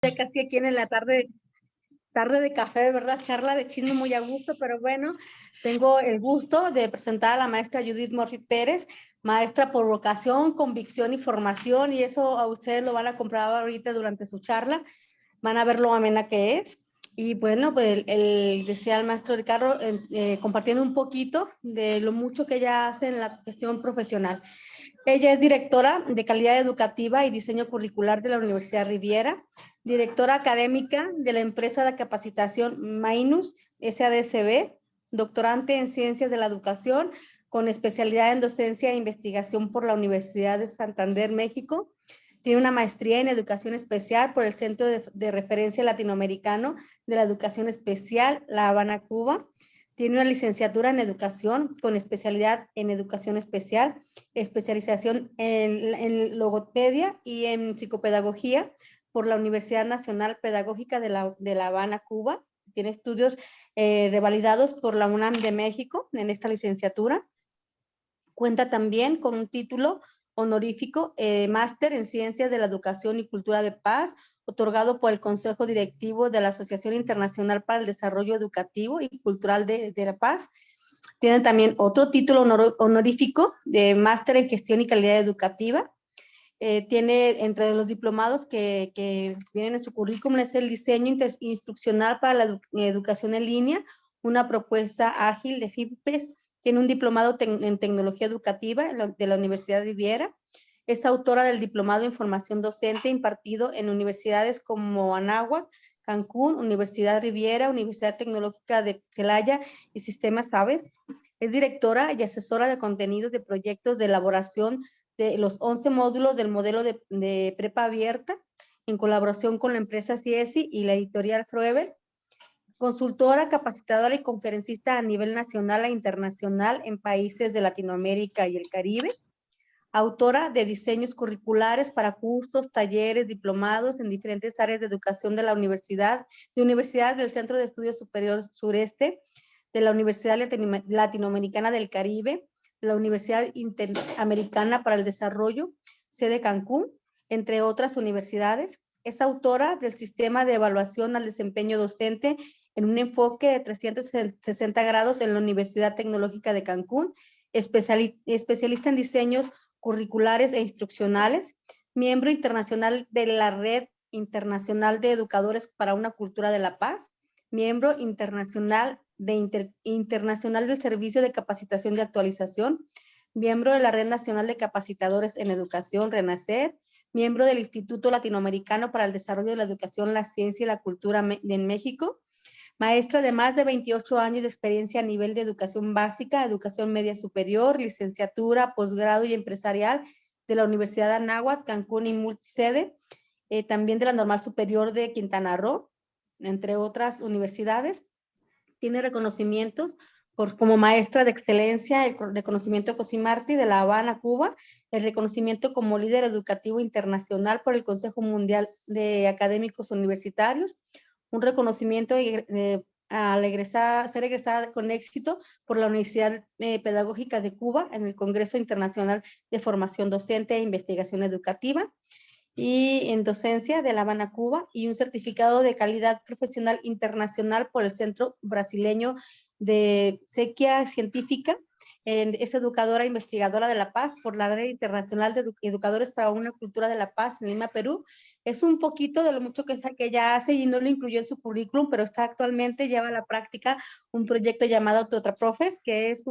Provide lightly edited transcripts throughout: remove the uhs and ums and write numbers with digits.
Ya casi aquí en la tarde de café, ¿verdad? Charla de chisme muy a gusto, pero bueno, tengo el gusto de presentar a la maestra Judith Morfit Pérez, maestra por vocación, convicción y formación, y eso a ustedes lo van a comprobar ahorita durante su charla, van a ver lo amena que es. Y bueno, pues decía el maestro Ricardo, compartiendo un poquito de lo mucho que ella hace en la cuestión profesional. Ella es directora de calidad educativa y diseño curricular de la Universidad Riviera, directora académica de la empresa de capacitación Mainus SADCB, doctorante en ciencias de la educación con especialidad en docencia e investigación por la Universidad de Santander, México. Tiene una maestría en educación especial por el Centro de Referencia Latinoamericano de la Educación Especial, La Habana, Cuba. Tiene una licenciatura en educación con especialidad en educación especial, especialización en logopedia y en psicopedagogía por la Universidad Nacional Pedagógica de La Habana, Cuba. Tiene estudios revalidados por la UNAM de México en esta licenciatura. Cuenta también con un título honorífico, máster en Ciencias de la Educación y Cultura de Paz, otorgado por el Consejo Directivo de la Asociación Internacional para el Desarrollo Educativo y Cultural de la Paz. Tiene también otro título honorífico de máster en Gestión y Calidad Educativa. Tiene entre los diplomados que vienen en su currículum es el diseño instruccional para la educación en línea, una propuesta ágil de FIPES. Tiene un diplomado en tecnología educativa de la Universidad de Riviera. Es autora del diplomado en formación docente impartido en universidades como Anáhuac, Cancún, Universidad Riviera, Universidad Tecnológica de Celaya y Sistemas Sabes. Es directora y asesora de contenidos de proyectos de elaboración de los 11 módulos del modelo de prepa abierta en colaboración con la empresa CIESI y la editorial Froeber. Consultora, capacitadora y conferencista a nivel nacional e internacional en países de Latinoamérica y el Caribe. Autora de diseños curriculares para cursos, talleres, diplomados en diferentes áreas de educación de la universidad, del Centro de Estudios Superiores Sureste, de la Universidad Latinoamericana del Caribe, la Universidad Interamericana para el Desarrollo, sede Cancún, entre otras universidades. Es autora del sistema de evaluación al desempeño docente en un enfoque de 360 grados en la Universidad Tecnológica de Cancún, especialista en diseños curriculares e instruccionales, miembro internacional de la Red Internacional de Educadores para una Cultura de la Paz, miembro internacional del Servicio de Capacitación y Actualización, miembro de la Red Nacional de Capacitadores en Educación, RENACER, miembro del Instituto Latinoamericano para el Desarrollo de la Educación, la Ciencia y la Cultura en México, maestra de más de 28 años de experiencia a nivel de educación básica, educación media superior, licenciatura, posgrado y empresarial de la Universidad de Anáhuac, Cancún y multisede, también de la Normal Superior de Quintana Roo, entre otras universidades. Tiene reconocimientos como maestra de excelencia, el reconocimiento Cosimarty de La Habana, Cuba, el reconocimiento como líder educativo internacional por el Consejo Mundial de Académicos Universitarios, un reconocimiento al ser egresada con éxito por la Universidad Pedagógica de Cuba en el Congreso Internacional de Formación Docente e Investigación Educativa y en docencia de La Habana, Cuba, y un certificado de calidad profesional internacional por el Centro Brasileño de Sequía Científica. Es educadora e investigadora de la paz por la Red Internacional de Educadores para una Cultura de la Paz en Lima, Perú. Es un poquito de lo mucho que ella hace y no lo incluyó en su currículum, pero actualmente lleva a la práctica un proyecto llamado Autotraprofes, que es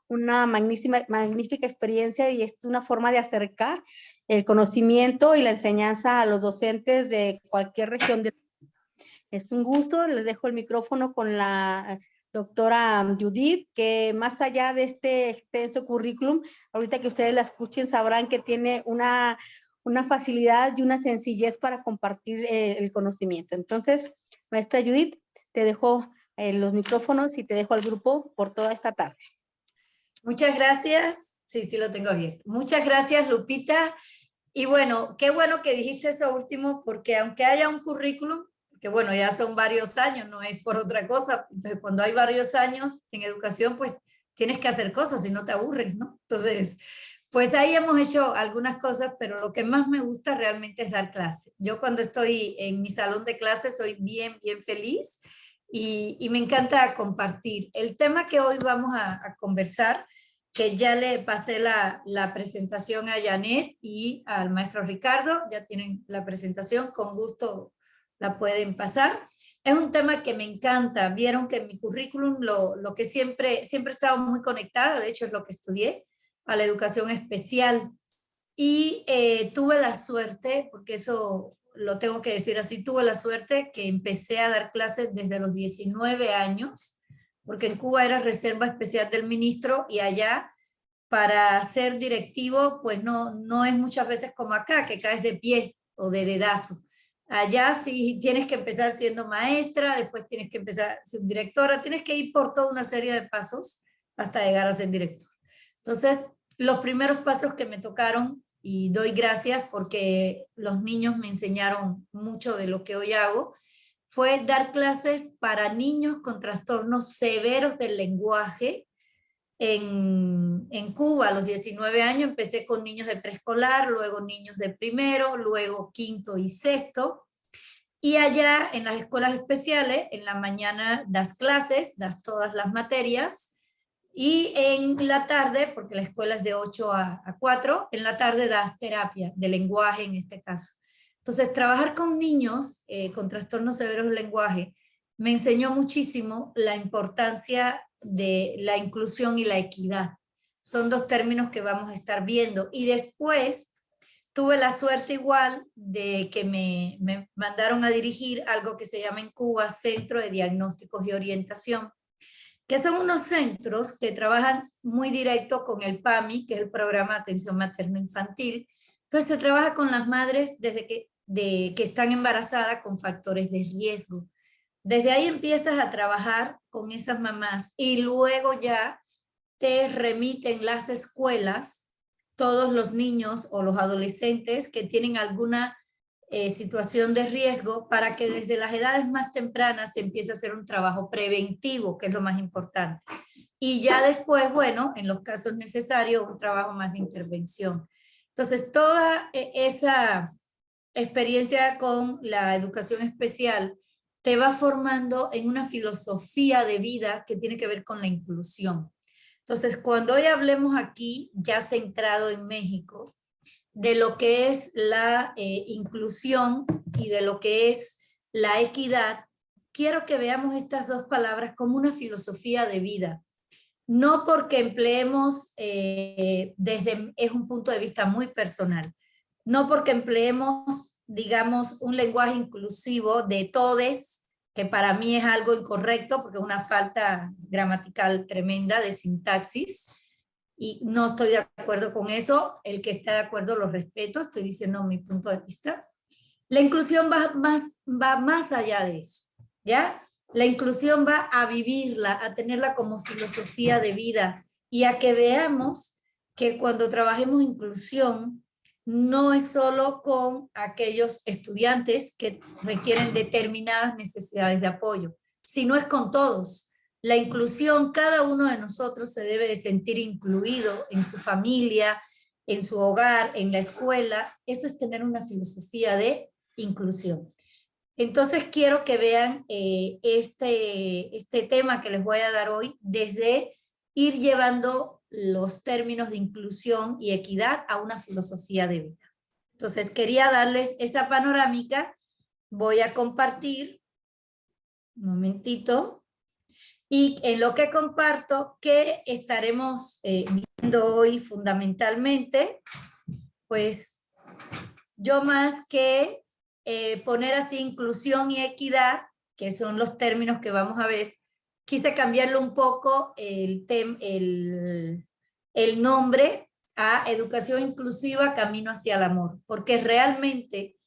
una magnífica experiencia y es una forma de acercar el conocimiento y la enseñanza a los docentes de cualquier región del país. Es un gusto, les dejo el micrófono con la doctora Judith, que más allá de este extenso currículum, ahorita que ustedes la escuchen sabrán que tiene una facilidad y una sencillez para compartir el conocimiento. Entonces, maestra Judith, te dejo los micrófonos y te dejo al grupo por toda esta tarde. Muchas gracias. Sí, sí lo tengo abierto. Muchas gracias, Lupita. Y bueno, qué bueno que dijiste eso último, porque aunque haya un currículum, que bueno, ya son varios años, no es por otra cosa, entonces cuando hay varios años en educación, pues tienes que hacer cosas y no te aburres, ¿no? Entonces, Pues ahí hemos hecho algunas cosas, pero lo que más me gusta realmente es dar clases. Yo cuando estoy en mi salón de clases soy bien, bien feliz y me encanta compartir. El tema que hoy vamos a conversar, que ya le pasé la presentación a Janet y al maestro Ricardo, ya tienen la presentación, con gusto la pueden pasar. Es un tema que me encanta. Vieron que en mi currículum lo que siempre he estado muy conectada, de hecho es lo que estudié, a la educación especial. Y tuve la suerte, porque eso lo tengo que decir así, tuve la suerte que empecé a dar clases desde los 19 años, porque en Cuba era reserva especial del ministro y allá para ser directivo, pues no es muchas veces como acá, que caes de pie o de dedazo. Allá sí tienes que empezar siendo maestra, después tienes que empezar siendo directora, tienes que ir por toda una serie de pasos hasta llegar a ser director. Entonces, los primeros pasos que me tocaron, y doy gracias porque los niños me enseñaron mucho de lo que hoy hago, fue dar clases para niños con trastornos severos del lenguaje. En Cuba a los 19 años empecé con niños de preescolar, luego niños de primero, luego quinto y sexto. Y allá en las escuelas especiales, en la mañana das clases, das todas las materias, y en la tarde, porque la escuela es de 8 a 4, en la tarde das terapia de lenguaje en este caso. Entonces, trabajar con niños con trastornos severos del lenguaje me enseñó muchísimo la importancia de la inclusión y la equidad. Son dos términos que vamos a estar viendo. Y después tuve la suerte igual de que me mandaron a dirigir algo que se llama en Cuba Centro de Diagnósticos y Orientación, que son unos centros que trabajan muy directo con el PAMI, que es el Programa de Atención Materno-Infantil. Entonces se trabaja con las madres desde que están embarazadas con factores de riesgo. Desde ahí empiezas a trabajar con esas mamás y luego ya te remiten las escuelas todos los niños o los adolescentes que tienen alguna situación de riesgo, para que desde las edades más tempranas se empiece a hacer un trabajo preventivo, que es lo más importante. Y ya después, bueno, en los casos necesarios, un trabajo más de intervención. Entonces, toda esa experiencia con la educación especial te va formando en una filosofía de vida que tiene que ver con la inclusión. Entonces, cuando hoy hablemos aquí, ya centrado en México, de lo que es la inclusión y de lo que es la equidad, quiero que veamos estas dos palabras como una filosofía de vida. No porque empleemos, es un punto de vista muy personal, no porque empleemos, digamos, un lenguaje inclusivo de todes, que para mí es algo incorrecto porque es una falta gramatical tremenda de sintaxis, y no estoy de acuerdo con eso. El que está de acuerdo lo respeto, estoy diciendo mi punto de vista. La inclusión va más allá de eso, ¿ya? La inclusión va a vivirla, a tenerla como filosofía de vida y a que veamos que cuando trabajemos inclusión no es solo con aquellos estudiantes que requieren determinadas necesidades de apoyo, sino es con todos. La inclusión, cada uno de nosotros se debe de sentir incluido en su familia, en su hogar, en la escuela. Eso es tener una filosofía de inclusión. Entonces quiero que vean este tema que les voy a dar hoy desde ir llevando los términos de inclusión y equidad a una filosofía de vida. Entonces quería darles esa panorámica. Voy a compartir, un momentito, y en lo que comparto, que estaremos viendo hoy fundamentalmente, pues yo más que poner así inclusión y equidad, que son los términos que vamos a ver, quise cambiarle un poco el nombre a Educación Inclusiva, Camino hacia el Amor, porque realmente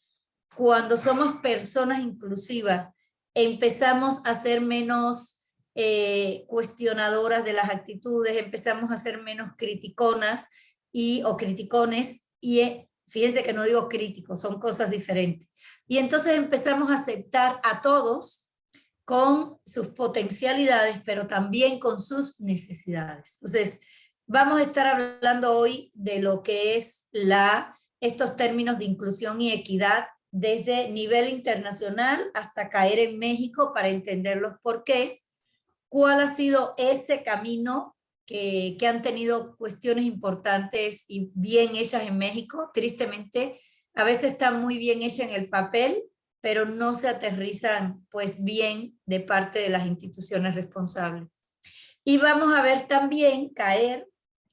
cuando somos personas inclusivas empezamos a ser menos cuestionadoras de las actitudes, empezamos a ser menos criticonas o criticones, y fíjense que no digo críticos, son cosas diferentes. Y entonces empezamos a aceptar a todos con sus potencialidades, pero también con sus necesidades. Entonces, Vamos a estar hablando hoy de lo que es estos términos de inclusión y equidad desde nivel internacional hasta caer en México para entenderlos por qué, cuál ha sido ese camino que han tenido cuestiones importantes y bien hechas en México. Tristemente, a veces están muy bien hechas en el papel, pero no se aterrizan pues bien de parte de las instituciones responsables. Y vamos a ver también caer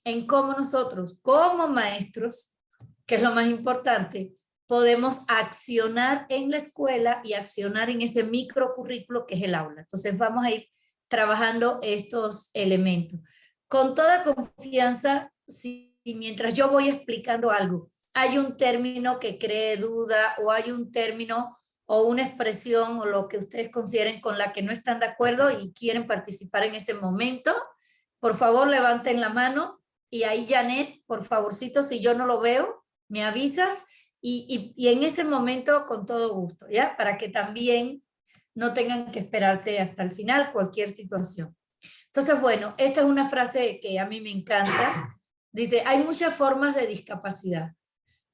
en cómo nosotros, como maestros, que es lo más importante, podemos accionar en la escuela y accionar en ese microcurrículo que es el aula. Entonces vamos a ir trabajando estos elementos. Con toda confianza, si mientras yo voy explicando algo, hay un término que cree duda o hay un término o una expresión o lo que ustedes consideren con la que no están de acuerdo y quieren participar en ese momento, por favor levanten la mano y ahí Janet, por favorcito, si yo no lo veo, me avisas y en ese momento con todo gusto, ¿ya? Para que también no tengan que esperarse hasta el final cualquier situación. Entonces, bueno, esta es una frase que a mí me encanta. Dice, hay muchas formas de discapacidad.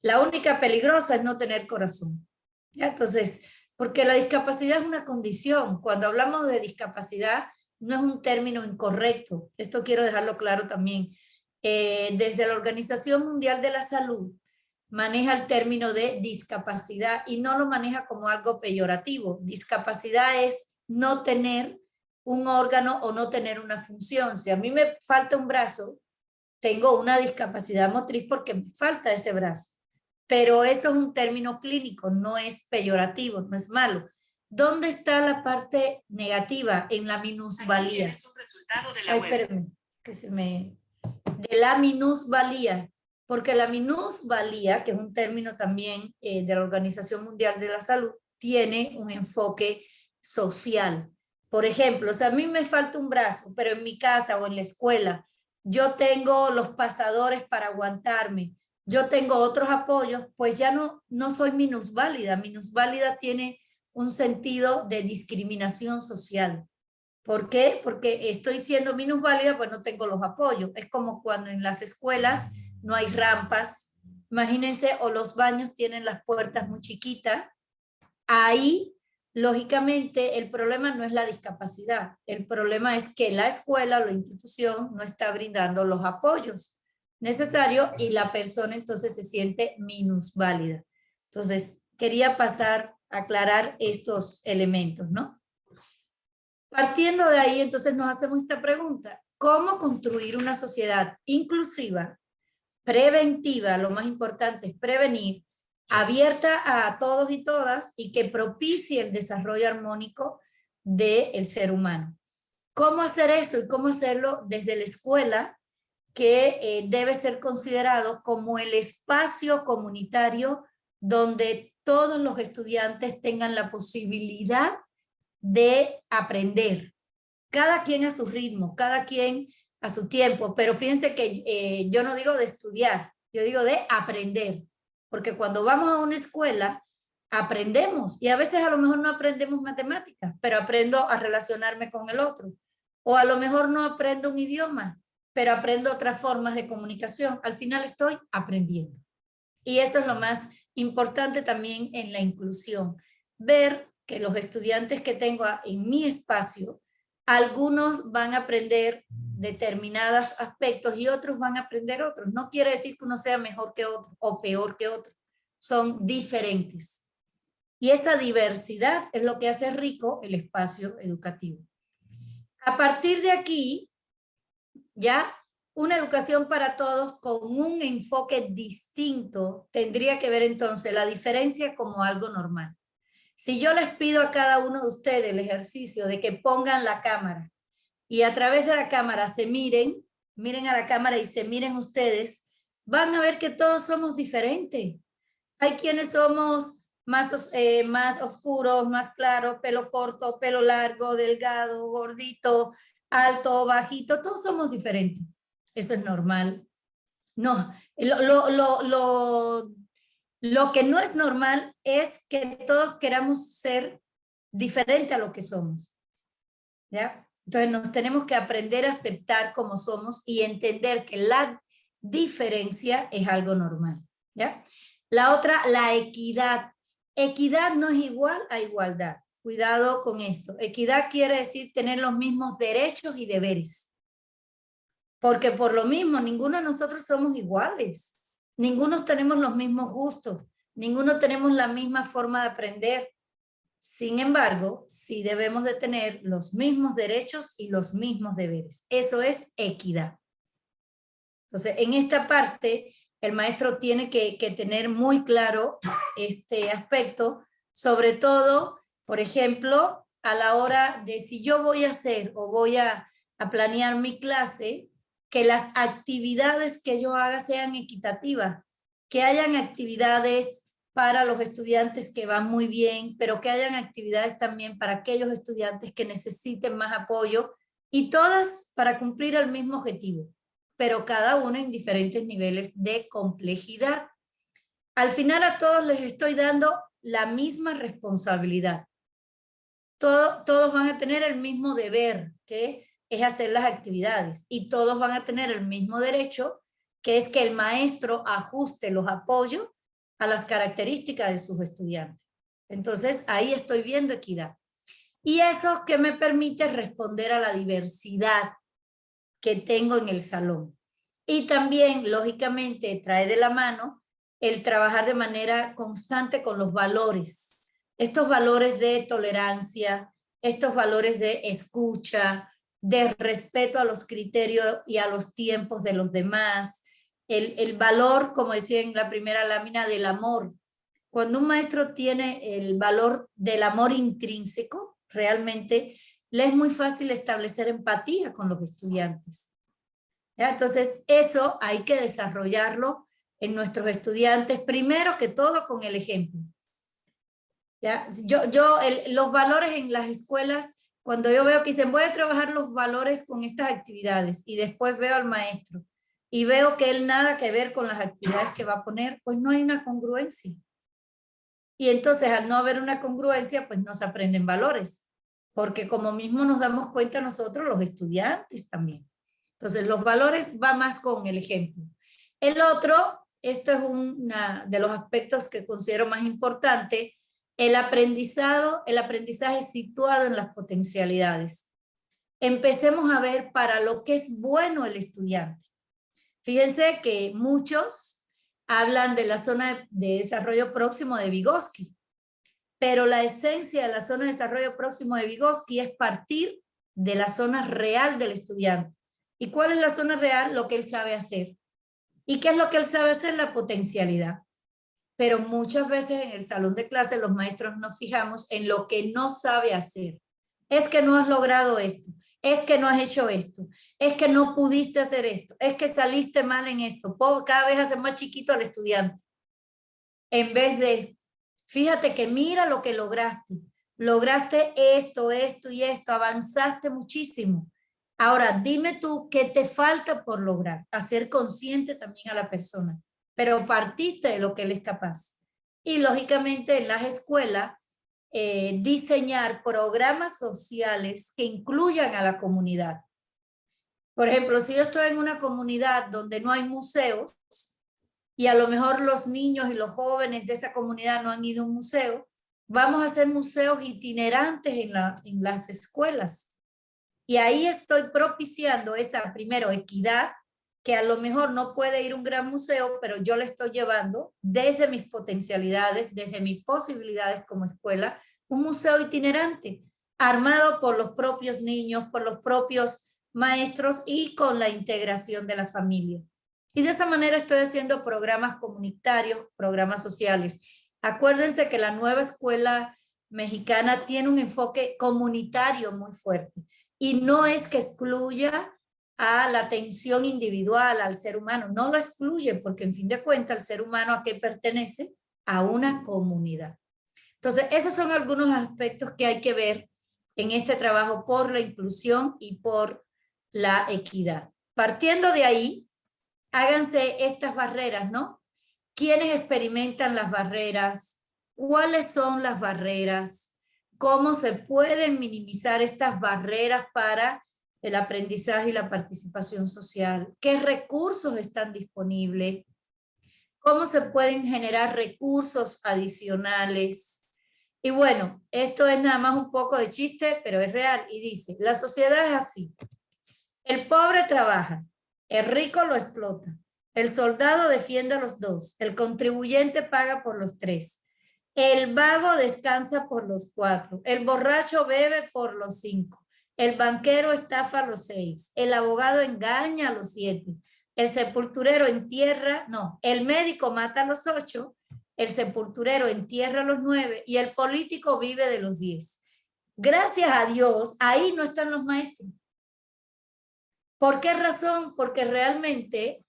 La única peligrosa es no tener corazón. ¿Ya? Entonces, porque la discapacidad es una condición. Cuando hablamos de discapacidad, no es un término incorrecto. Esto quiero dejarlo claro también. Desde la Organización Mundial de la Salud, maneja el término de discapacidad y no lo maneja como algo peyorativo. Discapacidad es no tener un órgano o no tener una función. Si a mí me falta un brazo, tengo una discapacidad motriz porque me falta ese brazo. Pero eso es un término clínico, no es peyorativo, no es malo. ¿Dónde está la parte negativa en la minusvalía? Es un resultado de la espérenme, que se me... De la minusvalía, porque la minusvalía, que es un término también de la Organización Mundial de la Salud, tiene un enfoque social. Por ejemplo, o sea, a mí me falta un brazo, pero en mi casa o en la escuela, yo tengo los pasadores para aguantarme, yo tengo otros apoyos, pues ya no soy minusválida. Minusválida tiene un sentido de discriminación social. ¿Por qué? Porque estoy siendo minusválida, pues no tengo los apoyos. Es como cuando en las escuelas no hay rampas, imagínense, o los baños tienen las puertas muy chiquitas. Ahí, lógicamente, el problema no es la discapacidad. El problema es que la escuela o la institución no está brindando los apoyos necesarios y la persona entonces se siente minusválida. Entonces, quería pasar a aclarar estos elementos, ¿no? Partiendo de ahí, entonces nos hacemos esta pregunta: ¿cómo construir una sociedad inclusiva, preventiva? Lo más importante es prevenir, abierta a todos y todas y que propicie el desarrollo armónico del ser humano. ¿Cómo hacer eso y cómo hacerlo desde la escuela, que debe ser considerado como el espacio comunitario donde todos los estudiantes tengan la posibilidad de aprender, cada quien a su ritmo, cada quien a su tiempo, pero fíjense que yo no digo de estudiar, yo digo de aprender, porque cuando vamos a una escuela aprendemos y a veces a lo mejor no aprendemos matemáticas, pero aprendo a relacionarme con el otro, o a lo mejor no aprendo un idioma, pero aprendo otras formas de comunicación. Al final estoy aprendiendo. Y eso es lo más importante también en la inclusión, ver que los estudiantes que tengo en mi espacio, algunos van a aprender determinados aspectos y otros van a aprender otros. No quiere decir que uno sea mejor que otro o peor que otro, son diferentes. Y esa diversidad es lo que hace rico el espacio educativo. A partir de aquí, ya una educación para todos con un enfoque distinto tendría que ver entonces la diferencia como algo normal. Si yo les pido a cada uno de ustedes el ejercicio de que pongan la cámara y a través de la cámara se miren a la cámara y se miren ustedes, van a ver que todos somos diferentes. Hay quienes somos más oscuros, más claros, pelo corto, pelo largo, delgado, gordito, alto, bajito, todos somos diferentes. Eso es normal. No, lo que no es normal es que todos queramos ser diferente a lo que somos. ¿Ya? Entonces nos tenemos que aprender a aceptar como somos y entender que la diferencia es algo normal, ¿ya? La otra, la equidad. Equidad no es igual a igualdad. Cuidado con esto. Equidad quiere decir tener los mismos derechos y deberes. Porque por lo mismo, ninguno de nosotros somos iguales. Ninguno tenemos los mismos gustos. Ninguno tenemos la misma forma de aprender. Sin embargo, sí debemos de tener los mismos derechos y los mismos deberes. Eso es equidad. Entonces, en esta parte, el maestro tiene que tener muy claro este aspecto, sobre todo, por ejemplo, a la hora de si yo voy a hacer o voy a planear mi clase, que las actividades que yo haga sean equitativas, que hayan actividades para los estudiantes que van muy bien, pero que hayan actividades también para aquellos estudiantes que necesiten más apoyo y todas para cumplir el mismo objetivo, pero cada uno en diferentes niveles de complejidad. Al final a todos les estoy dando la misma responsabilidad. Todos van a tener el mismo deber, que es hacer las actividades, y todos van a tener el mismo derecho, que es que el maestro ajuste los apoyos a las características de sus estudiantes. Entonces, ahí estoy viendo equidad. Y eso que me permite responder a la diversidad que tengo en el salón. Y también, lógicamente, trae de la mano el trabajar de manera constante con los valores. Estos valores de tolerancia, estos valores de escucha, de respeto a los criterios y a los tiempos de los demás, el valor, como decía en la primera lámina, del amor. Cuando un maestro tiene el valor del amor intrínseco, realmente le es muy fácil establecer empatía con los estudiantes. ¿Ya? Entonces, eso hay que desarrollarlo en nuestros estudiantes, primero que todo con el ejemplo. ¿Ya? Los valores en las escuelas, cuando yo veo que dicen voy a trabajar los valores con estas actividades y después veo al maestro y veo que él nada que ver con las actividades que va a poner, pues no hay una congruencia. Y entonces al no haber una congruencia, pues no se aprenden valores, porque como mismo nos damos cuenta nosotros, los estudiantes también. Entonces los valores va más con el ejemplo. El otro, esto es uno de los aspectos que considero más importante, el aprendizaje situado en las potencialidades. Empecemos a ver para lo que es bueno el estudiante. Fíjense que muchos hablan de la zona de desarrollo próximo de Vygotsky, pero la esencia de la zona de desarrollo próximo de Vygotsky es partir de la zona real del estudiante. ¿Y cuál es la zona real? Lo que él sabe hacer. ¿Y qué es lo que él sabe hacer? La potencialidad. Pero muchas veces en el salón de clase los maestros nos fijamos en lo que no sabe hacer. Es que no has logrado esto, es que no has hecho esto, es que no pudiste hacer esto, es que saliste mal en esto. Cada vez hace más chiquito al estudiante. En vez de, fíjate que mira lo que lograste. Lograste esto, esto y esto, avanzaste muchísimo. Ahora, dime tú qué te falta por lograr, hacer consciente también a la persona, pero partiste de lo que él es capaz. Y lógicamente en las escuelas, diseñar programas sociales que incluyan a la comunidad. Por ejemplo, si yo estoy en una comunidad donde no hay museos y a lo mejor los niños y los jóvenes de esa comunidad no han ido a un museo, vamos a hacer museos itinerantes en las escuelas. Y ahí estoy propiciando esa, primero, equidad, que a lo mejor no puede ir a un gran museo, pero yo le estoy llevando desde mis potencialidades, desde mis posibilidades como escuela, un museo itinerante, armado por los propios niños, por los propios maestros y con la integración de la familia. Y de esa manera estoy haciendo programas comunitarios, programas sociales. Acuérdense que la nueva escuela mexicana tiene un enfoque comunitario muy fuerte. Y no es que excluya a la atención individual, al ser humano, no lo excluye porque en fin de cuentas el ser humano a qué pertenece, a una comunidad. Entonces esos son algunos aspectos que hay que ver en este trabajo por la inclusión y por la equidad. Partiendo de ahí, háganse estas barreras, ¿no? ¿Quiénes experimentan las barreras? ¿Cuáles son las barreras? cómo se pueden minimizar estas barreras para el aprendizaje y la participación social, qué recursos están disponibles, cómo se pueden generar recursos adicionales. Y bueno, esto es nada más un poco de chiste, pero es real. Y dice, la sociedad es así. El pobre trabaja, el rico lo explota, el soldado defiende a los dos, el contribuyente paga por los tres, el vago descansa por los cuatro, el borracho bebe por los cinco, el banquero estafa a los seis, el abogado engaña a los siete, el sepulturero entierra, no, el médico mata a los ocho, el sepulturero entierra a los nueve y el político vive de los 10. Gracias a Dios, ahí no están los maestros. ¿Por qué razón? Porque realmente,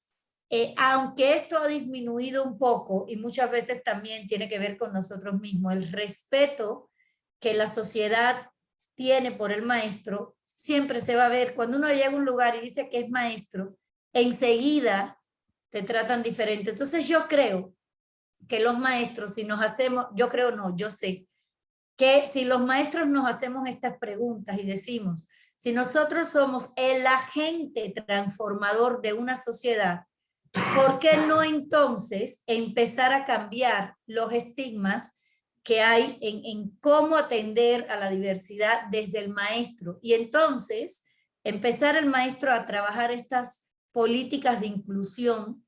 aunque esto ha disminuido un poco y muchas veces también tiene que ver con nosotros mismos, el respeto que la sociedad tiene por el maestro siempre se va a ver. Cuando uno llega a un lugar y dice que es maestro, enseguida te tratan diferente. Entonces yo creo que los maestros, si nos hacemos, yo creo no, yo sé, que si los maestros nos hacemos estas preguntas y decimos, si nosotros somos el agente transformador de una sociedad, ¿por qué no entonces empezar a cambiar los estigmas que hay en cómo atender a la diversidad desde el maestro? Y entonces empezar el maestro a trabajar estas políticas de inclusión,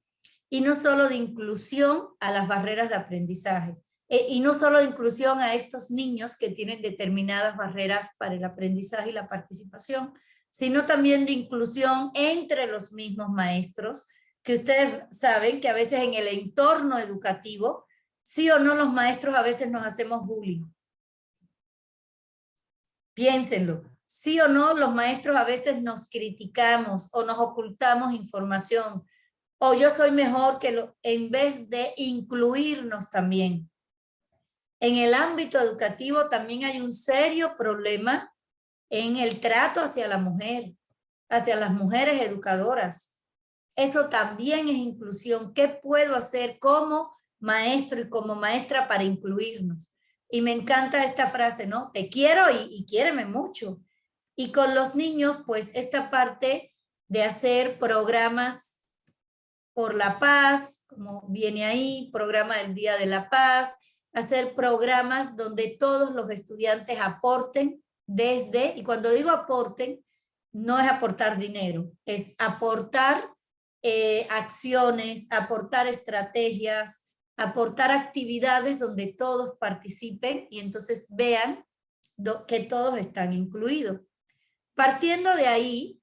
y no solo de inclusión a las barreras de aprendizaje, y no solo de inclusión a estos niños que tienen determinadas barreras para el aprendizaje y la participación, sino también de inclusión entre los mismos maestros, que ustedes saben que a veces en el entorno educativo, sí o no, los maestros a veces nos hacemos bullying. Piénsenlo. Sí o no, los maestros a veces nos criticamos o nos ocultamos información, o yo soy mejor que lo, en vez de incluirnos también. En el ámbito educativo también hay un serio problema en el trato hacia la mujer, hacia las mujeres educadoras. Eso también es inclusión. ¿Qué puedo hacer como maestro y como maestra para incluirnos? Y me encanta esta frase, ¿no? Te quiero y quiéreme mucho. Y con los niños, pues esta parte de hacer programas por la paz, como viene ahí, programa del Día de la Paz, hacer programas donde todos los estudiantes aporten desde, y cuando digo aporten, no es aportar dinero, es aportar acciones, aportar estrategias, aportar actividades donde todos participen y entonces vean que todos están incluidos. Partiendo de ahí,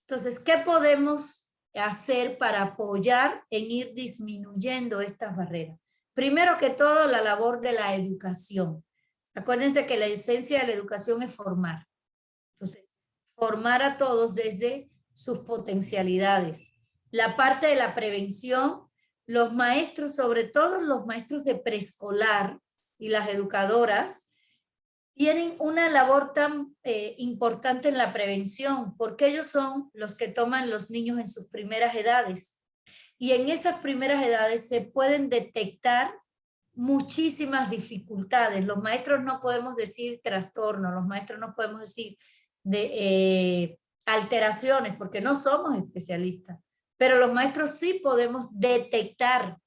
entonces, ¿qué podemos hacer para apoyar en ir disminuyendo estas barreras? Primero que todo, la labor de la educación. Acuérdense que la esencia de la educación es formar. Entonces, formar a todos desde sus potencialidades. La parte de la prevención, los maestros, sobre todo los maestros de preescolar y las educadoras, tienen una labor tan importante en la prevención, porque ellos son los que toman los niños en sus primeras edades. Y en esas primeras edades se pueden detectar muchísimas dificultades. Los maestros no podemos decir trastorno, los maestros no podemos decir de alteraciones, porque no somos especialistas, pero los maestros sí podemos detectar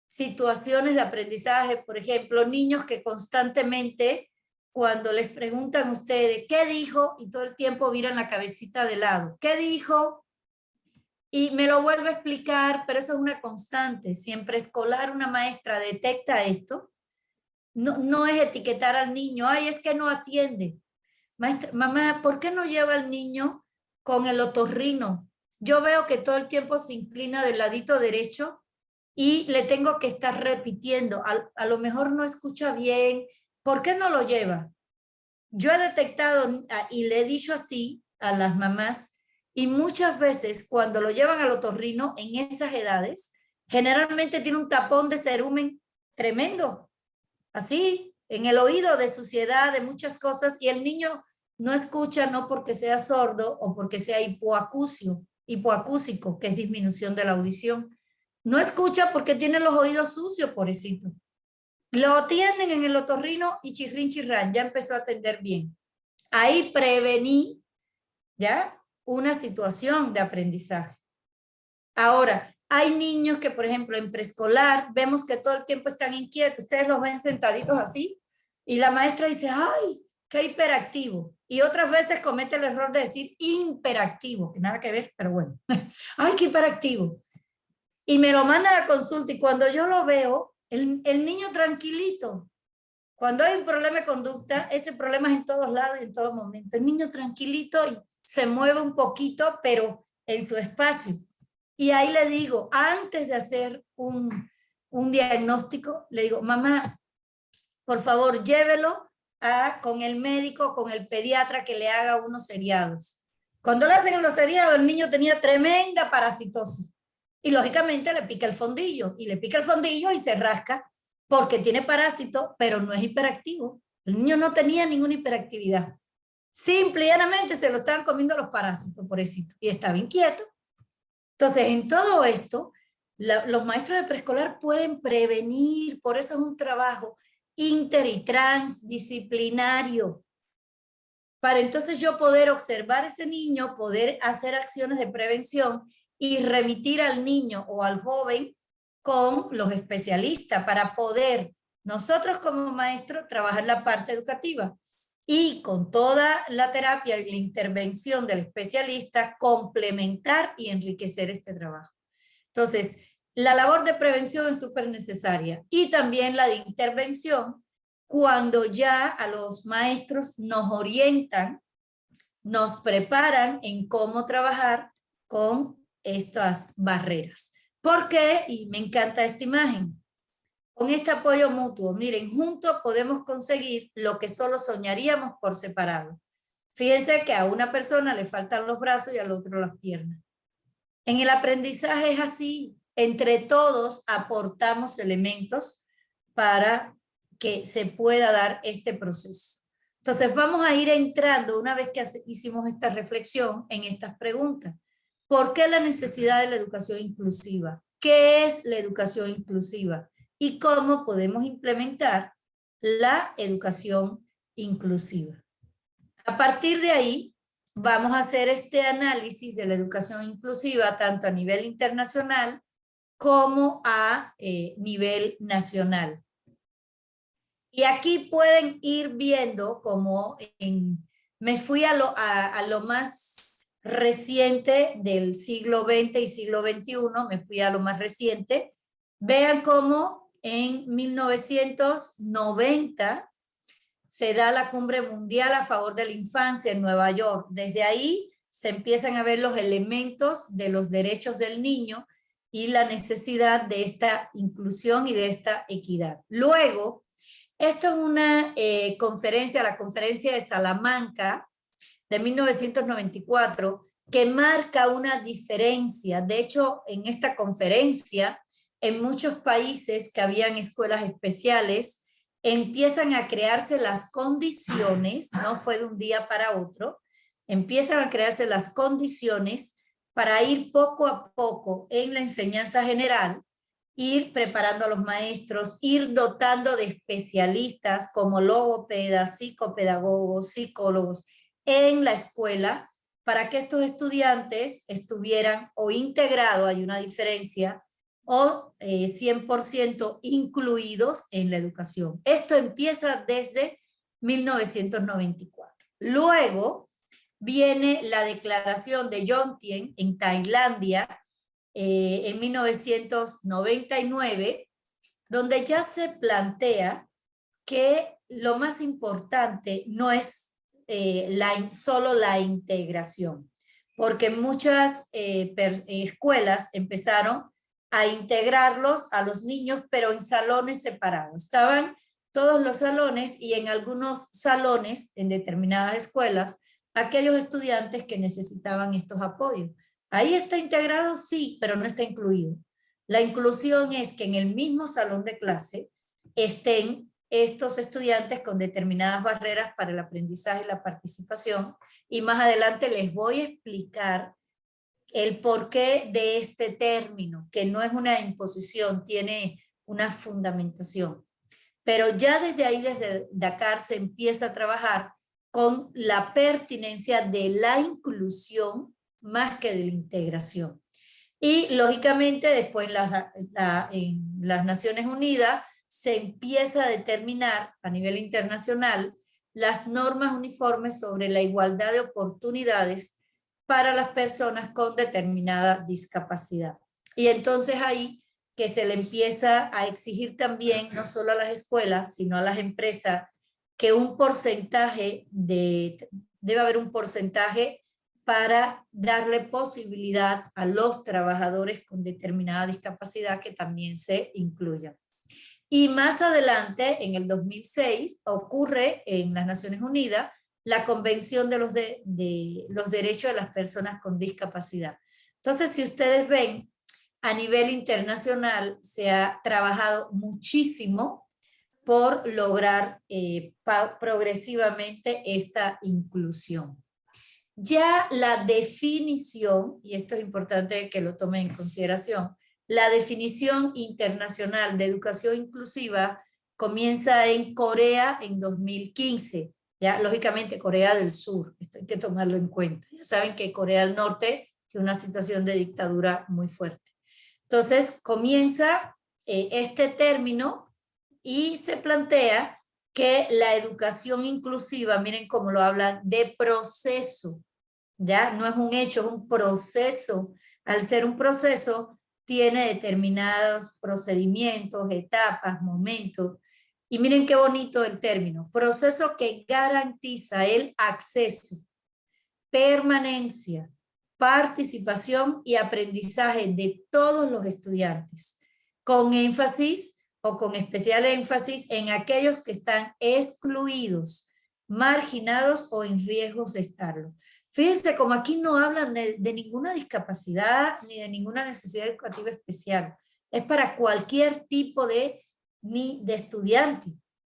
situaciones de aprendizaje, por ejemplo, niños que constantemente, cuando les preguntan a ustedes, ¿qué dijo? Y todo el tiempo miran la cabecita de lado. ¿Qué dijo? Y me lo vuelve a explicar, pero eso es una constante. Si en preescolar una maestra detecta esto, no es etiquetar al niño, ay, es que no atiende. Maestra, mamá, ¿por qué no lleva al niño con el otorrino? Yo veo que todo el tiempo se inclina del ladito derecho y le tengo que estar repitiendo, a lo mejor no escucha bien, ¿por qué no lo lleva? Yo he detectado y le he dicho así a las mamás, y muchas veces cuando lo llevan al otorrino en esas edades, generalmente tiene un tapón de cerumen tremendo, así, en el oído, de suciedad, de muchas cosas, y el niño no escucha no porque sea sordo o porque sea hipoacúsico, que es disminución de la audición. No escucha porque tiene los oídos sucios, pobrecito. Lo atienden en el otorrino y chirrin chirrán, ya empezó a atender bien. Ahí prevení ya una situación de aprendizaje. Ahora, hay niños que, por ejemplo, en preescolar vemos que todo el tiempo están inquietos. Ustedes los ven sentaditos así y la maestra dice, ¡ay, qué hiperactivo! Y otras veces comete el error de decir imperactivo, que nada que ver, pero bueno. ¡Ay, qué hiperactivo! Y me lo manda a la consulta y cuando yo lo veo, el niño tranquilito. Cuando hay un problema de conducta, ese problema es en todos lados y en todo momento. El niño tranquilito y se mueve un poquito, pero en su espacio. Y ahí le digo, antes de hacer un diagnóstico, le digo, mamá, por favor, llévelo con el médico, con el pediatra que le haga unos seriados. Cuando le hacen los seriados, el niño tenía tremenda parasitosis. Y lógicamente le pica el fondillo, y le pica el fondillo y se rasca porque tiene parásito, pero no es hiperactivo. El niño no tenía ninguna hiperactividad. Simple y llanamente se lo estaban comiendo los parásitos, pobrecito, y estaba inquieto. Entonces, en todo esto, los maestros de preescolar pueden prevenir, por eso es un trabajo inter y transdisciplinario, para entonces yo poder observar a ese niño, poder hacer acciones de prevención y remitir al niño o al joven con los especialistas para poder nosotros como maestros trabajar la parte educativa y con toda la terapia y la intervención del especialista complementar y enriquecer este trabajo. Entonces, la labor de prevención es súper necesaria y también la de intervención cuando ya a los maestros nos orientan, nos preparan en cómo trabajar con estas barreras. ¿Por qué? Y me encanta esta imagen. Con este apoyo mutuo, miren, juntos podemos conseguir lo que solo soñaríamos por separado. Fíjense que a una persona le faltan los brazos y al otro las piernas. En el aprendizaje es así. Entre todos aportamos elementos para que se pueda dar este proceso. Entonces vamos a ir entrando, una vez que hicimos esta reflexión, en estas preguntas. ¿Por qué la necesidad de la educación inclusiva? ¿Qué es la educación inclusiva? ¿Y cómo podemos implementar la educación inclusiva? A partir de ahí, vamos a hacer este análisis de la educación inclusiva tanto a nivel internacional como a nivel nacional. Y aquí pueden ir viendo como me fui a lo más reciente del siglo XX y siglo XXI, me fui a lo más reciente. Vean cómo en 1990 se da la Cumbre Mundial a favor de la infancia en Nueva York. Desde ahí se empiezan a ver los elementos de los derechos del niño y la necesidad de esta inclusión y de esta equidad. Luego, esto es una conferencia, la conferencia de Salamanca de 1994, que marca una diferencia. De hecho, en esta conferencia, en muchos países que habían escuelas especiales, empiezan a crearse las condiciones, no fue de un día para otro, empiezan a crearse las condiciones para ir poco a poco en la enseñanza general, ir preparando a los maestros, ir dotando de especialistas como logopedas, psicopedagogos, psicólogos en la escuela para que estos estudiantes estuvieran o integrados, hay una diferencia, o 100% incluidos en la educación. Esto empieza desde 1994. Luego viene la declaración de Jomtien en Tailandia en 1999, donde ya se plantea que lo más importante no es solo la integración, porque muchas escuelas empezaron a integrarlos a los niños, pero en salones separados. Estaban todos los salones y en algunos salones, en determinadas escuelas, aquellos estudiantes que necesitaban estos apoyos. Ahí está integrado, sí, pero no está incluido. La inclusión es que en el mismo salón de clase estén estos estudiantes con determinadas barreras para el aprendizaje y la participación, y más adelante les voy a explicar el porqué de este término, que no es una imposición, tiene una fundamentación. pero ya desde ahí, desde Dakar, se empieza a trabajar con la pertinencia de la inclusión más que de la integración. Y lógicamente después en las Naciones Unidas se empieza a determinar a nivel internacional las normas uniformes sobre la igualdad de oportunidades para las personas con determinada discapacidad. Y entonces ahí que se le empieza a exigir también, no solo a las escuelas, sino a las empresas, que un porcentaje debe haber un porcentaje para darle posibilidad a los trabajadores con determinada discapacidad que también se incluyan. Y más adelante, en el 2006, ocurre en las Naciones Unidas la Convención de los Derechos de las Personas con Discapacidad. Entonces, si ustedes ven, a nivel internacional se ha trabajado muchísimo por lograr progresivamente esta inclusión. Ya la definición, y esto es importante que lo tomen en consideración, la definición internacional de educación inclusiva comienza en Corea en 2015. Ya, lógicamente Corea del Sur, esto hay que tomarlo en cuenta. Ya saben que Corea del Norte tiene una situación de dictadura muy fuerte. Entonces comienza este término y se plantea que la educación inclusiva, miren cómo lo hablan, de proceso, ya no es un hecho, es un proceso. Al ser un proceso, tiene determinados procedimientos, etapas, momentos. Y miren qué bonito el término, proceso que garantiza el acceso, permanencia, participación y aprendizaje de todos los estudiantes, con énfasis o con especial énfasis en aquellos que están excluidos, marginados o en riesgos de estarlo. Fíjense, como aquí no hablan de ninguna discapacidad ni de ninguna necesidad educativa especial. Es para cualquier tipo de estudiante.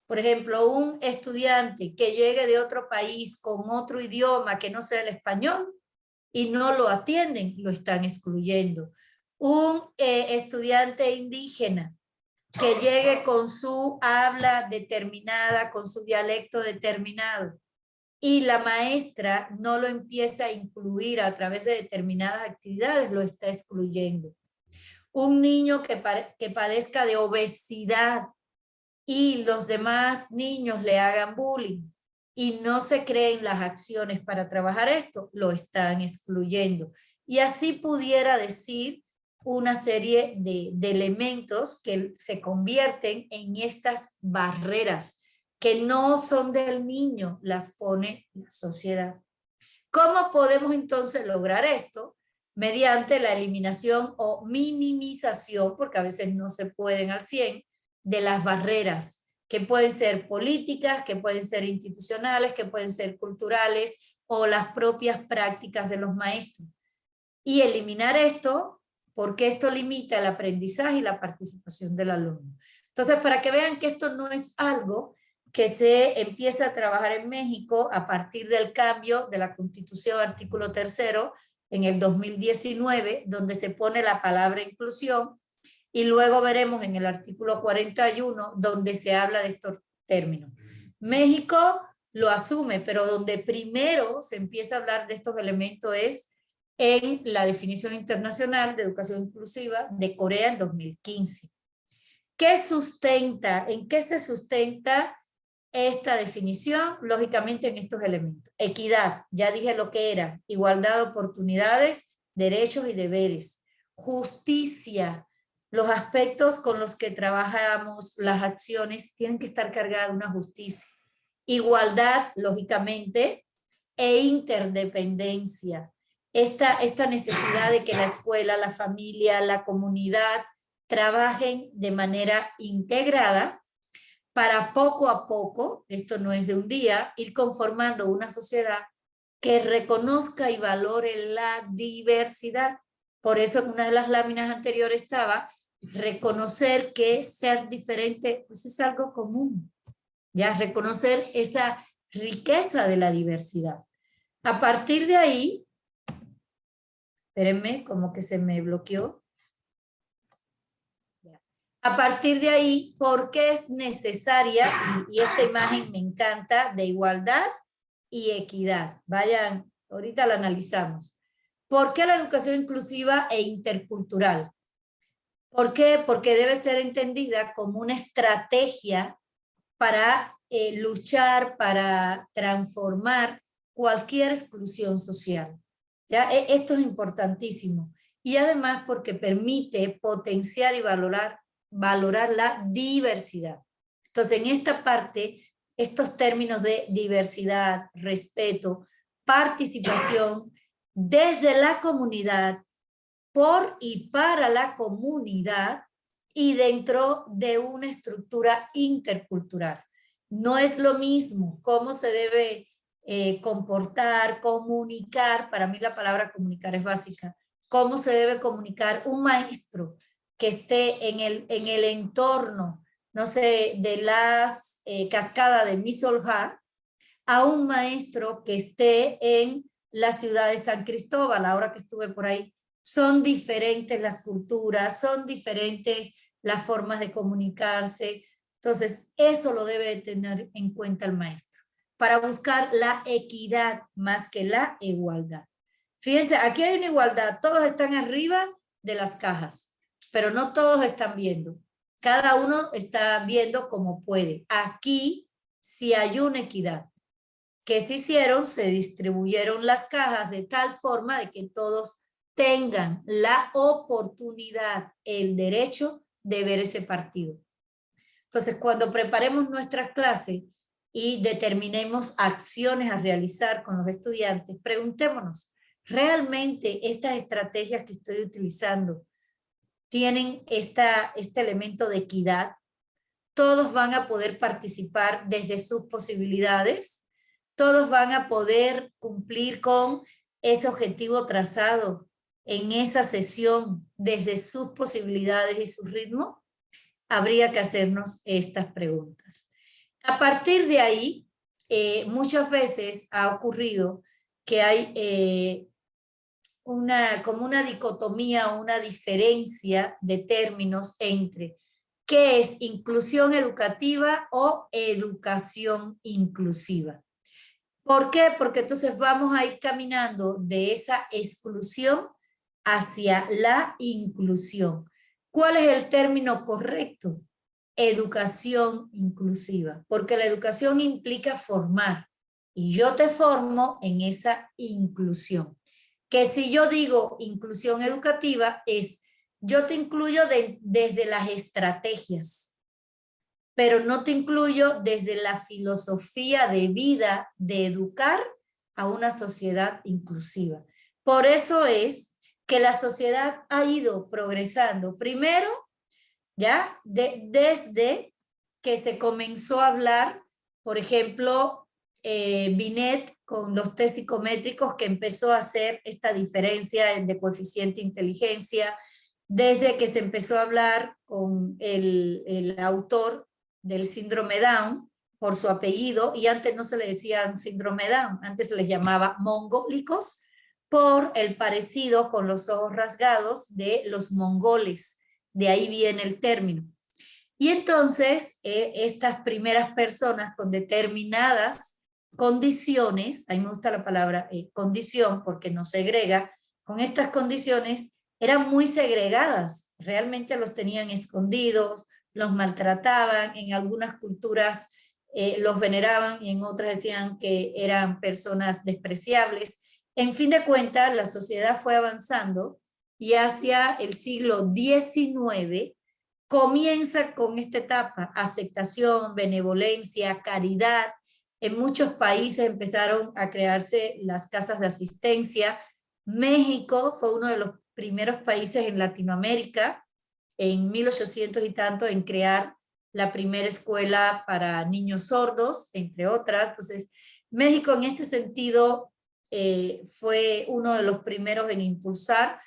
Por ejemplo, un estudiante que llegue de otro país con otro idioma que no sea el español y no lo atienden, lo están excluyendo. Un estudiante indígena que llegue con su habla determinada, con su dialecto determinado, y la maestra no lo empieza a incluir a través de determinadas actividades, lo está excluyendo. Un niño que padezca de obesidad y los demás niños le hagan bullying y no se creen las acciones para trabajar esto, lo están excluyendo. Y así pudiera decir una serie de elementos que se convierten en estas barreras que no son del niño, las pone la sociedad. ¿Cómo podemos entonces lograr esto? Mediante la eliminación o minimización, porque a veces no se pueden al 100%, de las barreras, que pueden ser políticas, que pueden ser institucionales, que pueden ser culturales o las propias prácticas de los maestros. Y eliminar esto, porque esto limita el aprendizaje y la participación del alumno. Entonces, para que vean que esto no es algo que se empieza a trabajar en México a partir del cambio de la Constitución, artículo 3º, en el 2019, donde se pone la palabra inclusión, y luego veremos en el artículo 41, donde se habla de estos términos. México lo asume, pero donde primero se empieza a hablar de estos elementos es en la definición internacional de educación inclusiva de Corea en 2015. ¿Qué sustenta? ¿En qué se sustenta esta definición? Lógicamente en estos elementos. Equidad, ya dije lo que era, igualdad de oportunidades, derechos y deberes. Justicia, los aspectos con los que trabajamos, las acciones, tienen que estar cargadas de una justicia. Igualdad, lógicamente, e interdependencia. Esta necesidad de que la escuela, la familia, la comunidad trabajen de manera integrada para poco a poco, esto no es de un día, ir conformando una sociedad que reconozca y valore la diversidad. Por eso en una de las láminas anteriores estaba reconocer que ser diferente pues es algo común, ya reconocer esa riqueza de la diversidad. A partir de ahí, espérenme, como que se me bloqueó. A partir de ahí, ¿por qué es necesaria? Y esta imagen me encanta, de igualdad y equidad. Vayan, ahorita la analizamos. ¿Por qué la educación inclusiva e intercultural? ¿Por qué? Porque debe ser entendida como una estrategia para luchar, para transformar cualquier exclusión social. ¿Ya? Esto es importantísimo. Y además porque permite potenciar y valorar la diversidad. Entonces, en esta parte, estos términos de diversidad, respeto, participación desde la comunidad, por y para la comunidad y dentro de una estructura intercultural. No es lo mismo cómo se debe comportar, comunicar, para mí la palabra comunicar es básica, cómo se debe comunicar un maestro que esté en el entorno, no sé, de las cascadas de Misolja, a un maestro que esté en la ciudad de San Cristóbal, ahora que estuve por ahí. Son diferentes las culturas, son diferentes las formas de comunicarse. Entonces, eso lo debe tener en cuenta el maestro para buscar la equidad más que la igualdad. Fíjense, aquí hay una igualdad, todos están arriba de las cajas, pero no todos están viendo. Cada uno está viendo como puede. Aquí sí hay una equidad. ¿Qué se hicieron? Se distribuyeron las cajas de tal forma de que todos tengan la oportunidad, el derecho de ver ese partido. Entonces, cuando preparemos nuestras clases y determinemos acciones a realizar con los estudiantes, preguntémonos, ¿realmente estas estrategias que estoy utilizando tienen este elemento de equidad? ¿Todos van a poder participar desde sus posibilidades? ¿Todos van a poder cumplir con ese objetivo trazado en esa sesión desde sus posibilidades y su ritmo? Habría que hacernos estas preguntas. A partir de ahí, muchas veces ha ocurrido que hay como una dicotomía, una diferencia de términos entre qué es inclusión educativa o educación inclusiva. ¿Por qué? Porque entonces vamos a ir caminando de esa exclusión hacia la inclusión. ¿Cuál es el término correcto? Educación inclusiva, porque la educación implica formar y yo te formo en esa inclusión. Que si yo digo inclusión educativa es yo te incluyo desde las estrategias, pero no te incluyo desde la filosofía de vida de educar a una sociedad inclusiva. Por eso es que la sociedad ha ido progresando. Primero, ¿ya? Desde que se comenzó a hablar, por ejemplo, Binet con los test psicométricos que empezó a hacer esta diferencia de coeficiente de inteligencia, desde que se empezó a hablar con el autor del síndrome Down por su apellido, y antes no se le decían síndrome Down, antes se les llamaba mongólicos, por el parecido con los ojos rasgados de los mongoles, de ahí viene el término. Y entonces estas primeras personas con determinadas condiciones, a mí me gusta la palabra condición porque nos segrega, con estas condiciones eran muy segregadas, realmente los tenían escondidos, los maltrataban, en algunas culturas los veneraban y en otras decían que eran personas despreciables. En fin de cuentas, la sociedad fue avanzando y hacia el siglo XIX comienza con esta etapa, aceptación, benevolencia, caridad. En muchos países empezaron a crearse las casas de asistencia. México fue uno de los primeros países en Latinoamérica, en 1800 y tanto, en crear la primera escuela para niños sordos, entre otras. Entonces, México en este sentido fue uno de los primeros en impulsar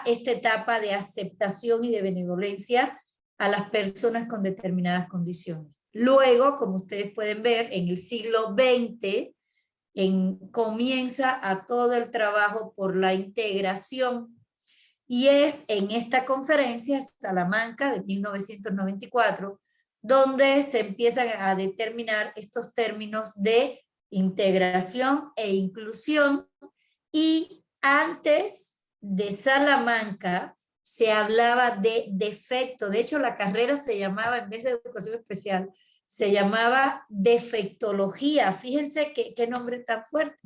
esta etapa de aceptación y de benevolencia a las personas con determinadas condiciones. Luego, como ustedes pueden ver, en el siglo XX comienza a todo el trabajo por la integración Y es en esta conferencia, Salamanca, de 1994, donde se empiezan a determinar estos términos de integración e inclusión. Y antes de Salamanca se hablaba de defecto. De hecho, la carrera se llamaba, en vez de educación especial, se llamaba defectología. Fíjense qué nombre tan fuerte.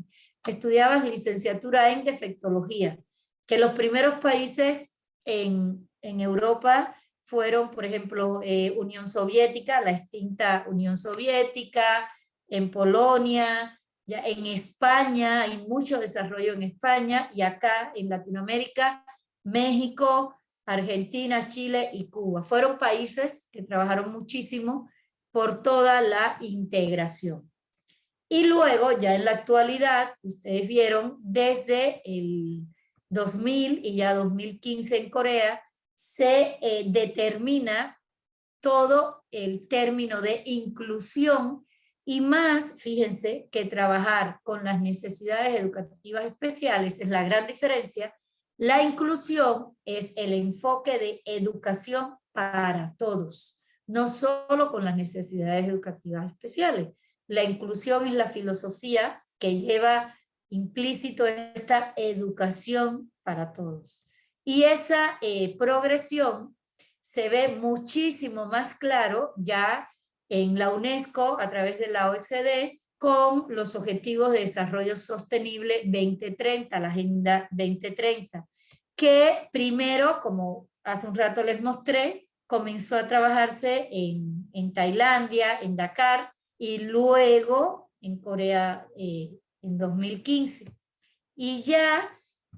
Estudiabas licenciatura en defectología, que los primeros países en Europa fueron, por ejemplo, Unión Soviética, la extinta Unión Soviética, en Polonia, ya en España, hay mucho desarrollo en España, y acá en Latinoamérica, México, Argentina, Chile y Cuba. Fueron países que trabajaron muchísimo por toda la integración. Y luego, ya en la actualidad, ustedes vieron, desde el 2000 y ya 2015 en Corea, se determina todo el término de inclusión, y más, fíjense, que trabajar con las necesidades educativas especiales es la gran diferencia. La inclusión es el enfoque de educación para todos, no solo con las necesidades educativas especiales. La inclusión es la filosofía que lleva implícito esta educación para todos. Y esa progresión se ve muchísimo más claro ya en la UNESCO a través de la OECD con los Objetivos de Desarrollo Sostenible 2030, la Agenda 2030, que primero, como hace un rato les mostré, comenzó a trabajarse en Tailandia, en Dakar, y luego en Corea en 2015. Y ya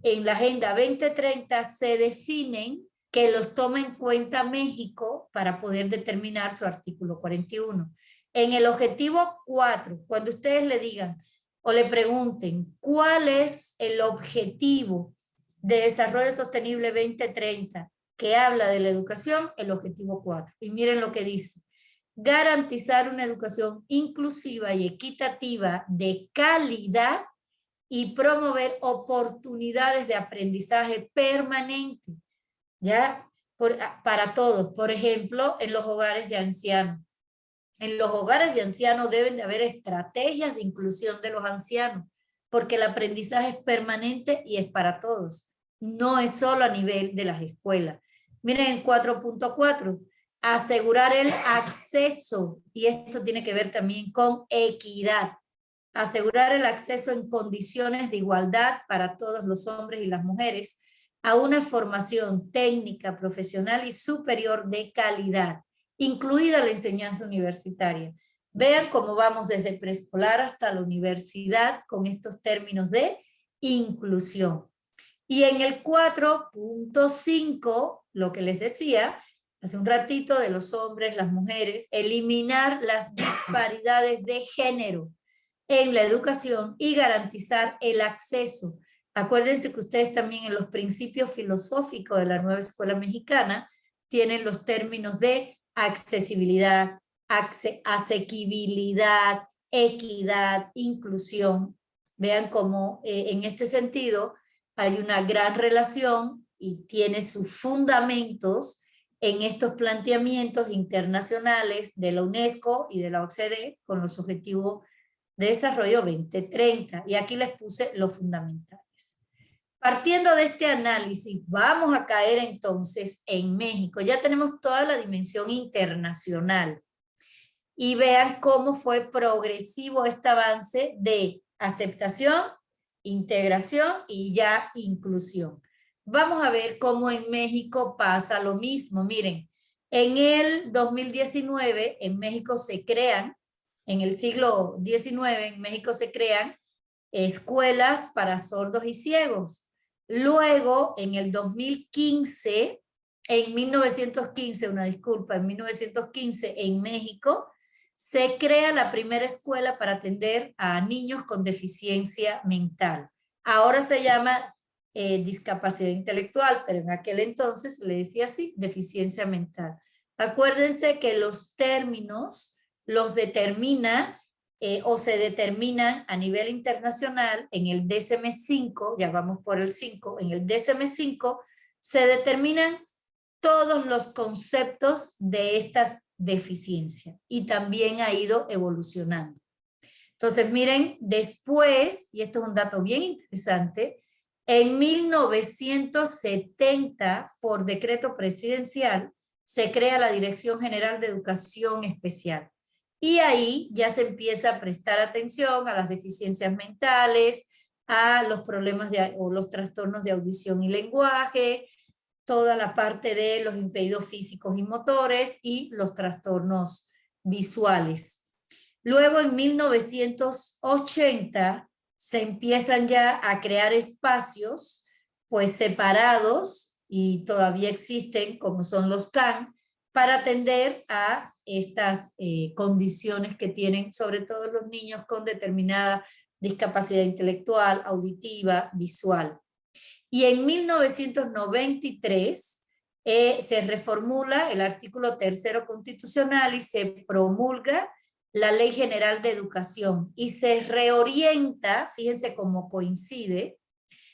en la Agenda 2030 se definen que los toma en cuenta México para poder determinar su artículo 41. En el objetivo 4, cuando ustedes le digan o le pregunten cuál es el objetivo de desarrollo sostenible 2030 que habla de la educación, el objetivo 4. Y miren lo que dice: garantizar una educación inclusiva y equitativa de calidad y promover oportunidades de aprendizaje permanente, ¿ya? Para todos. Por ejemplo, en los hogares de ancianos. En los hogares de ancianos deben de haber estrategias de inclusión de los ancianos, porque el aprendizaje es permanente y es para todos. No es solo a nivel de las escuelas. Miren en 4.4, asegurar el acceso, y esto tiene que ver también con equidad. Asegurar el acceso en condiciones de igualdad para todos los hombres y las mujeres a una formación técnica, profesional y superior de calidad, incluida la enseñanza universitaria. Vean cómo vamos desde preescolar hasta la universidad con estos términos de inclusión. Y en el 4.5, lo que les decía hace un ratito de los hombres, las mujeres, eliminar las disparidades de género en la educación y garantizar el acceso. Acuérdense que ustedes también en los principios filosóficos de la nueva escuela mexicana tienen los términos de accesibilidad, asequibilidad, equidad, inclusión. Vean cómo en este sentido hay una gran relación y tiene sus fundamentos en estos planteamientos internacionales de la UNESCO y de la OCDE con los objetivos de desarrollo 2030. Y aquí les puse los fundamentales. Partiendo de este análisis, vamos a caer entonces en México. Ya tenemos toda la dimensión internacional. Y vean cómo fue progresivo este avance de aceptación, integración y ya inclusión. Vamos a ver cómo en México pasa lo mismo. Miren, en el 2019 en México se crean, en el siglo XIX en México se crean escuelas para sordos y ciegos. Luego, en el 2015, en 1915, en 1915 en México, se crea la primera escuela para atender a niños con deficiencia mental. Ahora se llama discapacidad intelectual, pero en aquel entonces le decía así, deficiencia mental. Acuérdense que los términos los determina o se determinan a nivel internacional en el DSM-5, ya vamos por el 5, en el DSM-5 se determinan todos los conceptos de estas deficiencias y también ha ido evolucionando. Entonces, miren, después, y esto es un dato bien interesante, en 1970, por decreto presidencial, se crea la Dirección General de Educación Especial. Y ahí ya se empieza a prestar atención a las deficiencias mentales, a los problemas o los trastornos de audición y lenguaje, toda la parte de los impedidos físicos y motores y los trastornos visuales. Luego en 1980 se empiezan ya a crear espacios pues separados y todavía existen como son los CAN para atender a estas condiciones que tienen sobre todo los niños con determinada discapacidad intelectual, auditiva, visual. Y en 1993 se reformula el artículo 3º constitucional y se promulga la Ley General de Educación y se reorienta, fíjense cómo coincide,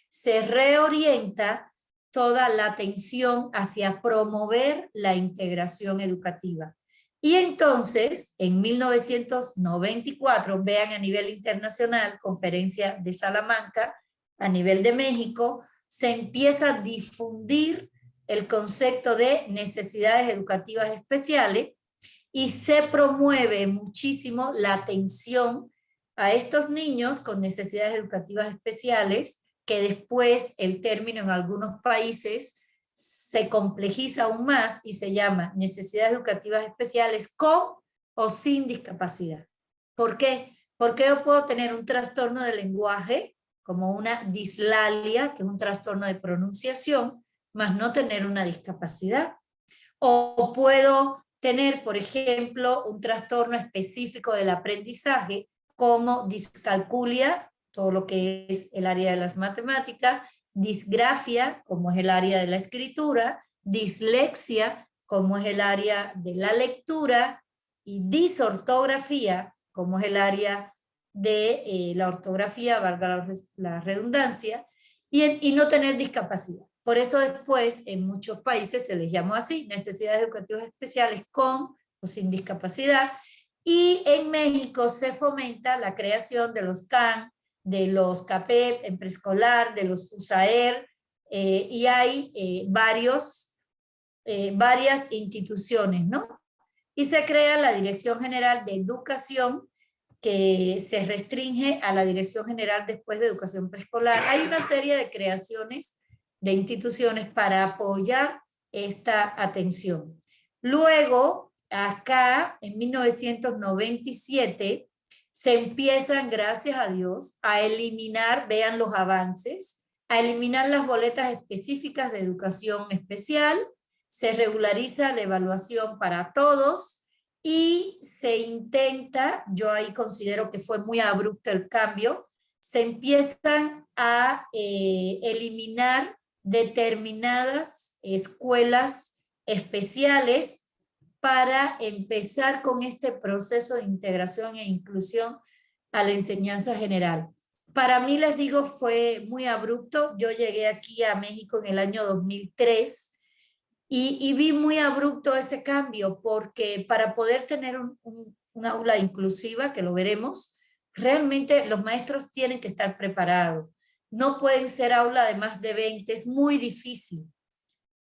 se reorienta toda la atención hacia promover la integración educativa. Y entonces, en 1994, vean a nivel internacional, Conferencia de Salamanca, a nivel de México, se empieza a difundir el concepto de necesidades educativas especiales y se promueve muchísimo la atención a estos niños con necesidades educativas especiales, que después el término en algunos países se complejiza aún más y se llama necesidades educativas especiales con o sin discapacidad. ¿Por qué? Porque yo puedo tener un trastorno de lenguaje, como una dislalia, que es un trastorno de pronunciación, más no tener una discapacidad. O puedo tener, por ejemplo, un trastorno específico del aprendizaje, como discalculia, todo lo que es el área de las matemáticas, disgrafia, como es el área de la escritura, dislexia, como es el área de la lectura, y disortografía, como es el área de la ortografía, valga la redundancia, y no tener discapacidad. Por eso después en muchos países se les llamó así, necesidades educativas especiales con o sin discapacidad, y en México se fomenta la creación de los CAN, de los CAPEP en preescolar, de los USAER, y hay varias instituciones, ¿no? Y se crea la Dirección General de Educación, que se restringe a la Dirección General después de Educación Preescolar. Hay una serie de creaciones de instituciones para apoyar esta atención. Luego, acá, en 1997, se empiezan, gracias a Dios, a eliminar, vean los avances, a eliminar las boletas específicas de educación especial, se regulariza la evaluación para todos y se intenta, yo ahí considero que fue muy abrupto el cambio, se empiezan a eliminar determinadas escuelas especiales para empezar con este proceso de integración e inclusión a la enseñanza general. Para mí, les digo, fue muy abrupto. Yo llegué aquí a México en el año 2003 y vi muy abrupto ese cambio, porque para poder tener un aula inclusiva, que lo veremos, realmente los maestros tienen que estar preparados. No pueden ser aula de más de 20, es muy difícil.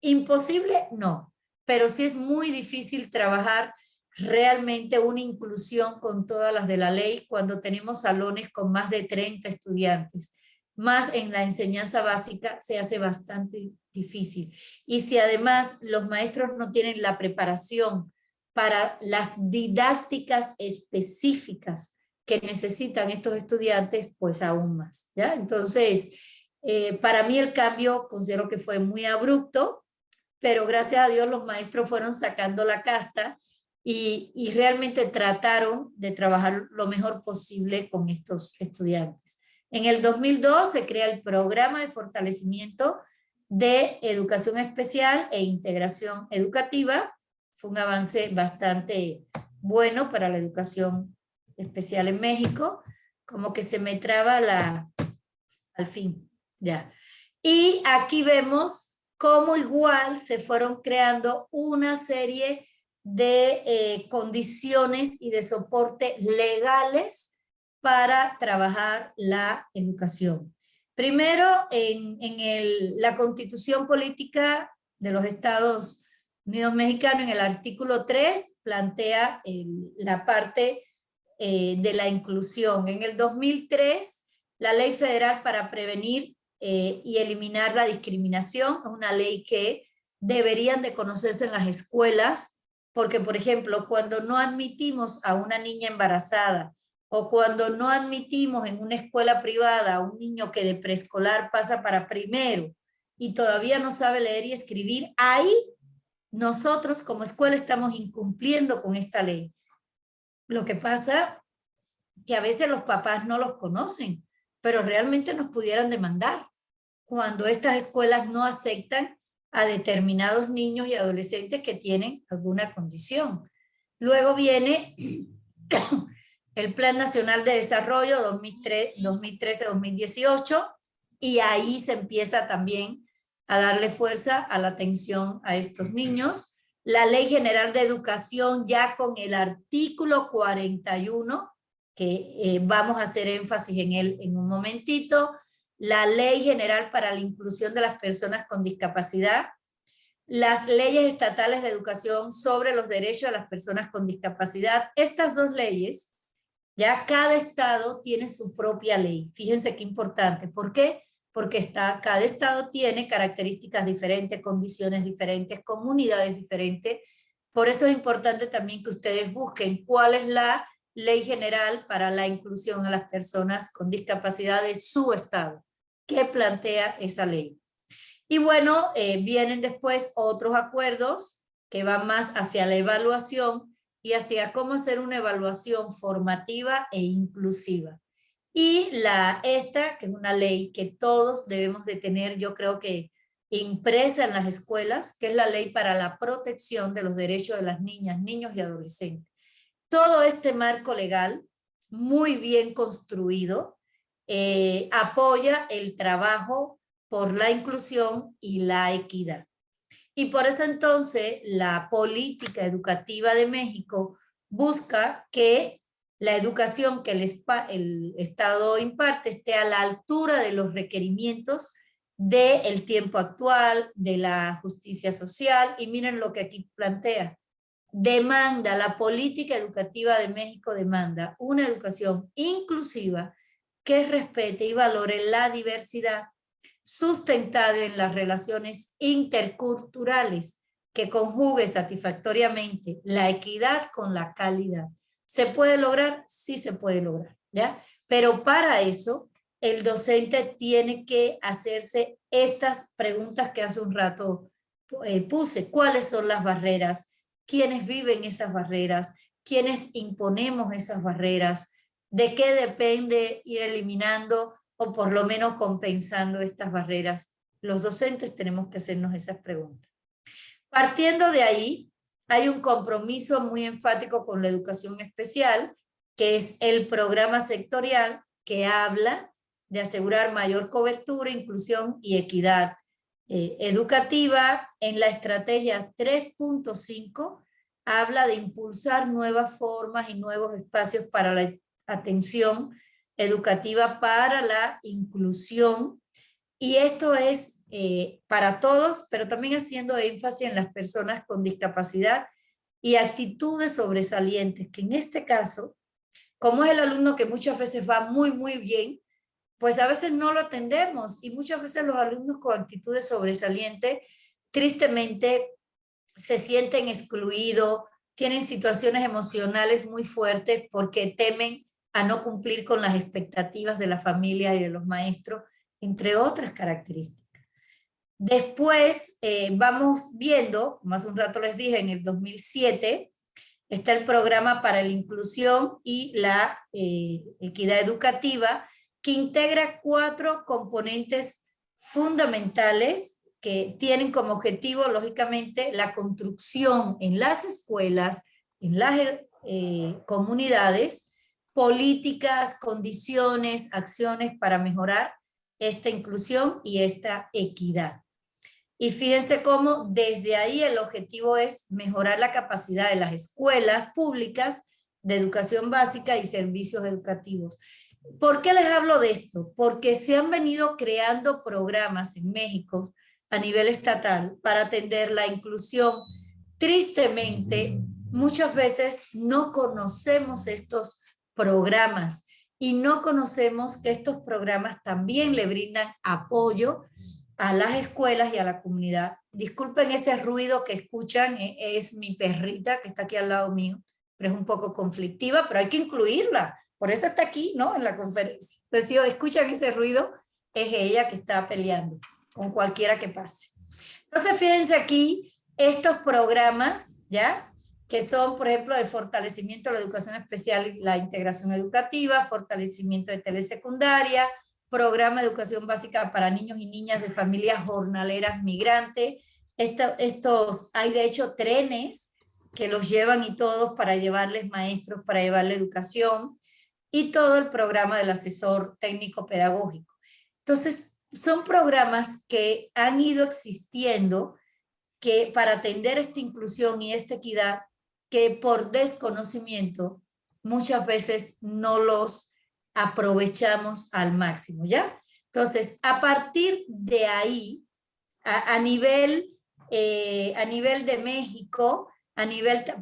¿Imposible? No, pero sí es muy difícil trabajar realmente una inclusión con todas las de la ley cuando tenemos salones con más de 30 estudiantes. Más en la enseñanza básica se hace bastante difícil. Y si además los maestros no tienen la preparación para las didácticas específicas que necesitan estos estudiantes, pues aún más, ¿ya? Entonces, para mí el cambio considero que fue muy abrupto, pero gracias a Dios los maestros fueron sacando la casta y realmente trataron de trabajar lo mejor posible con estos estudiantes. En el 2002 se crea el programa de fortalecimiento de educación especial e integración educativa. Fue un avance bastante bueno para la educación especial en México. Como que se me traba al fin, ya. Y aquí vemos cómo igual se fueron creando una serie de condiciones y de soporte legales para trabajar la educación. Primero, en la Constitución Política de los Estados Unidos Mexicanos, en el artículo 3, plantea la parte de la inclusión. En el 2003, la Ley Federal para Prevenir y Eliminar la Discriminación es una ley que deberían de conocerse en las escuelas, porque, por ejemplo, cuando no admitimos a una niña embarazada o cuando no admitimos en una escuela privada a un niño que de preescolar pasa para primero y todavía no sabe leer y escribir, ahí nosotros como escuela estamos incumpliendo con esta ley. Lo que pasa que a veces los papás no los conocen, pero realmente nos pudieran demandar cuando estas escuelas no aceptan a determinados niños y adolescentes que tienen alguna condición. Luego viene el Plan Nacional de Desarrollo 2013-2018 y ahí se empieza también a darle fuerza a la atención a estos niños. La Ley General de Educación ya con el artículo 41, que vamos a hacer énfasis en él en un momentito. La Ley General para la Inclusión de las Personas con Discapacidad, las leyes estatales de educación sobre los derechos de las personas con discapacidad. Estas dos leyes, ya cada estado tiene su propia ley. Fíjense qué importante. ¿Por qué? Porque cada estado tiene características diferentes, condiciones diferentes, comunidades diferentes. Por eso es importante también que ustedes busquen cuál es la ley general para la inclusión a las personas con discapacidad de su estado. ¿Qué plantea esa ley? Y bueno, vienen después otros acuerdos que van más hacia la evaluación y hacia cómo hacer una evaluación formativa e inclusiva. Y esta, que es una ley que todos debemos de tener, yo creo que impresa en las escuelas, que es la Ley para la Protección de los Derechos de las Niñas, Niños y Adolescentes. Todo este marco legal, muy bien construido, apoya el trabajo por la inclusión y la equidad. Y por eso entonces la política educativa de México busca que la educación que el Estado imparte esté a la altura de los requerimientos del tiempo actual, de la justicia social, y miren lo que aquí plantea. La política educativa de México demanda una educación inclusiva que respete y valore la diversidad, sustentada en las relaciones interculturales, que conjugue satisfactoriamente la equidad con la calidad. ¿Se puede lograr? Sí se puede lograr, ¿ya? Pero para eso el docente tiene que hacerse estas preguntas que hace un rato puse. ¿Cuáles son las barreras? ¿Quiénes viven esas barreras? ¿Quiénes imponemos esas barreras? ¿De qué depende ir eliminando o por lo menos compensando estas barreras? Los docentes tenemos que hacernos esas preguntas. Partiendo de ahí, hay un compromiso muy enfático con la educación especial, que es el programa sectorial que habla de asegurar mayor cobertura, inclusión y equidad educativa. En la estrategia 3.5 habla de impulsar nuevas formas y nuevos espacios para la atención educativa para la inclusión, y esto es para todos, pero también haciendo énfasis en las personas con discapacidad y actitudes sobresalientes, que en este caso, como es el alumno que muchas veces va muy, muy bien, pues a veces no lo atendemos, y muchas veces los alumnos con actitudes sobresalientes, tristemente, se sienten excluidos, tienen situaciones emocionales muy fuertes porque temen a no cumplir con las expectativas de la familia y de los maestros, entre otras características. Después vamos viendo, como hace un rato les dije, en el 2007 está el programa para la inclusión y la equidad educativa, que integra 4 componentes fundamentales que tienen como objetivo, lógicamente, la construcción en las escuelas, en las comunidades, políticas, condiciones, acciones para mejorar esta inclusión y esta equidad. Y fíjense cómo desde ahí el objetivo es mejorar la capacidad de las escuelas públicas de educación básica y servicios educativos. ¿Por qué les hablo de esto? Porque se han venido creando programas en México a nivel estatal para atender la inclusión. Tristemente, muchas veces no conocemos estos programas y no conocemos que estos programas también le brindan apoyo a las escuelas y a la comunidad. Disculpen ese ruido que escuchan, es mi perrita que está aquí al lado mío, pero es un poco conflictiva, pero hay que incluirla. Por eso está aquí, ¿no? En la conferencia. Entonces, si escuchan ese ruido, es ella que está peleando con cualquiera que pase. Entonces, fíjense aquí estos programas, ¿ya? Que son, por ejemplo, de fortalecimiento de la educación especial y la integración educativa, fortalecimiento de telesecundaria, programa de educación básica para niños y niñas de familias jornaleras migrantes. Estos, hay de hecho trenes que los llevan y todos para llevarles maestros, para llevarle educación, y todo el programa del asesor técnico pedagógico. Entonces, son programas que han ido existiendo que para atender esta inclusión y esta equidad, que por desconocimiento muchas veces no los aprovechamos al máximo, ¿ya? Entonces, a partir de ahí, a nivel de México,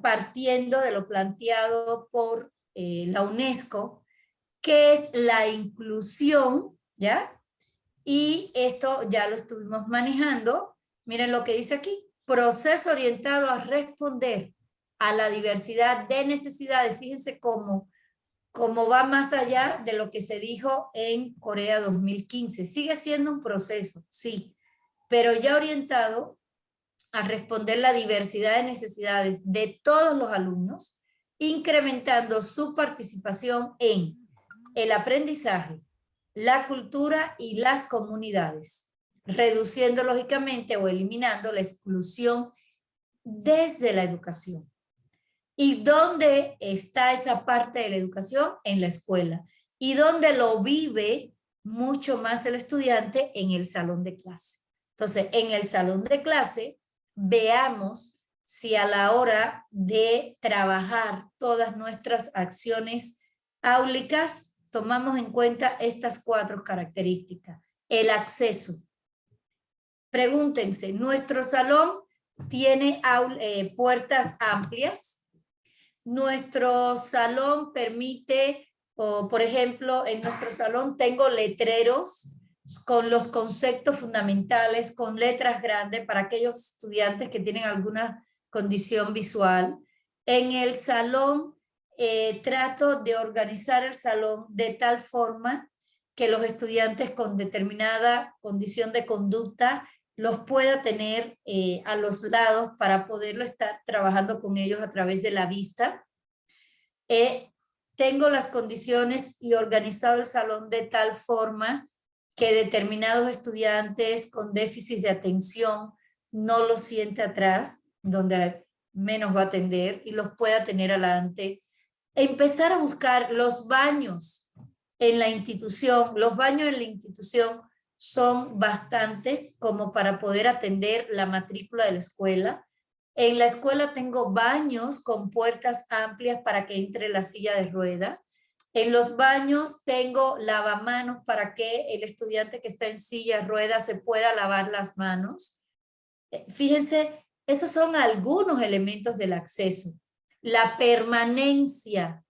partiendo de lo planteado por la UNESCO, que es la inclusión, ¿ya? Y esto ya lo estuvimos manejando. Miren lo que dice aquí: proceso orientado a responder a la diversidad de necesidades. Fíjense cómo va más allá de lo que se dijo en Corea 2015. Sigue siendo un proceso, sí, pero ya orientado a responder la diversidad de necesidades de todos los alumnos, incrementando su participación en el aprendizaje, la cultura y las comunidades, reduciendo lógicamente o eliminando la exclusión desde la educación. ¿Y dónde está esa parte de la educación? En la escuela. ¿Y dónde lo vive mucho más el estudiante? En el salón de clase. Entonces, en el salón de clase, veamos si a la hora de trabajar todas nuestras acciones áulicas, tomamos en cuenta estas 4 características. El acceso. Pregúntense, ¿nuestro salón tiene puertas amplias? Nuestro salón permite, o por ejemplo, en nuestro salón tengo letreros con los conceptos fundamentales, con letras grandes para aquellos estudiantes que tienen alguna condición visual. En el salón trato de organizar el salón de tal forma que los estudiantes con determinada condición de conducta los pueda tener a los lados para poderlo estar trabajando con ellos a través de la vista. Tengo las condiciones y organizado el salón de tal forma que determinados estudiantes con déficit de atención no los siente atrás, donde menos va a atender, y los pueda tener adelante. Empezar a buscar los baños en la institución. Los baños en la institución son bastantes como para poder atender la matrícula de la escuela. En la escuela tengo baños con puertas amplias para que entre la silla de rueda. En los baños tengo lavamanos para que el estudiante que está en silla de rueda se pueda lavar las manos. Fíjense, esos son algunos elementos del acceso. La permanencia.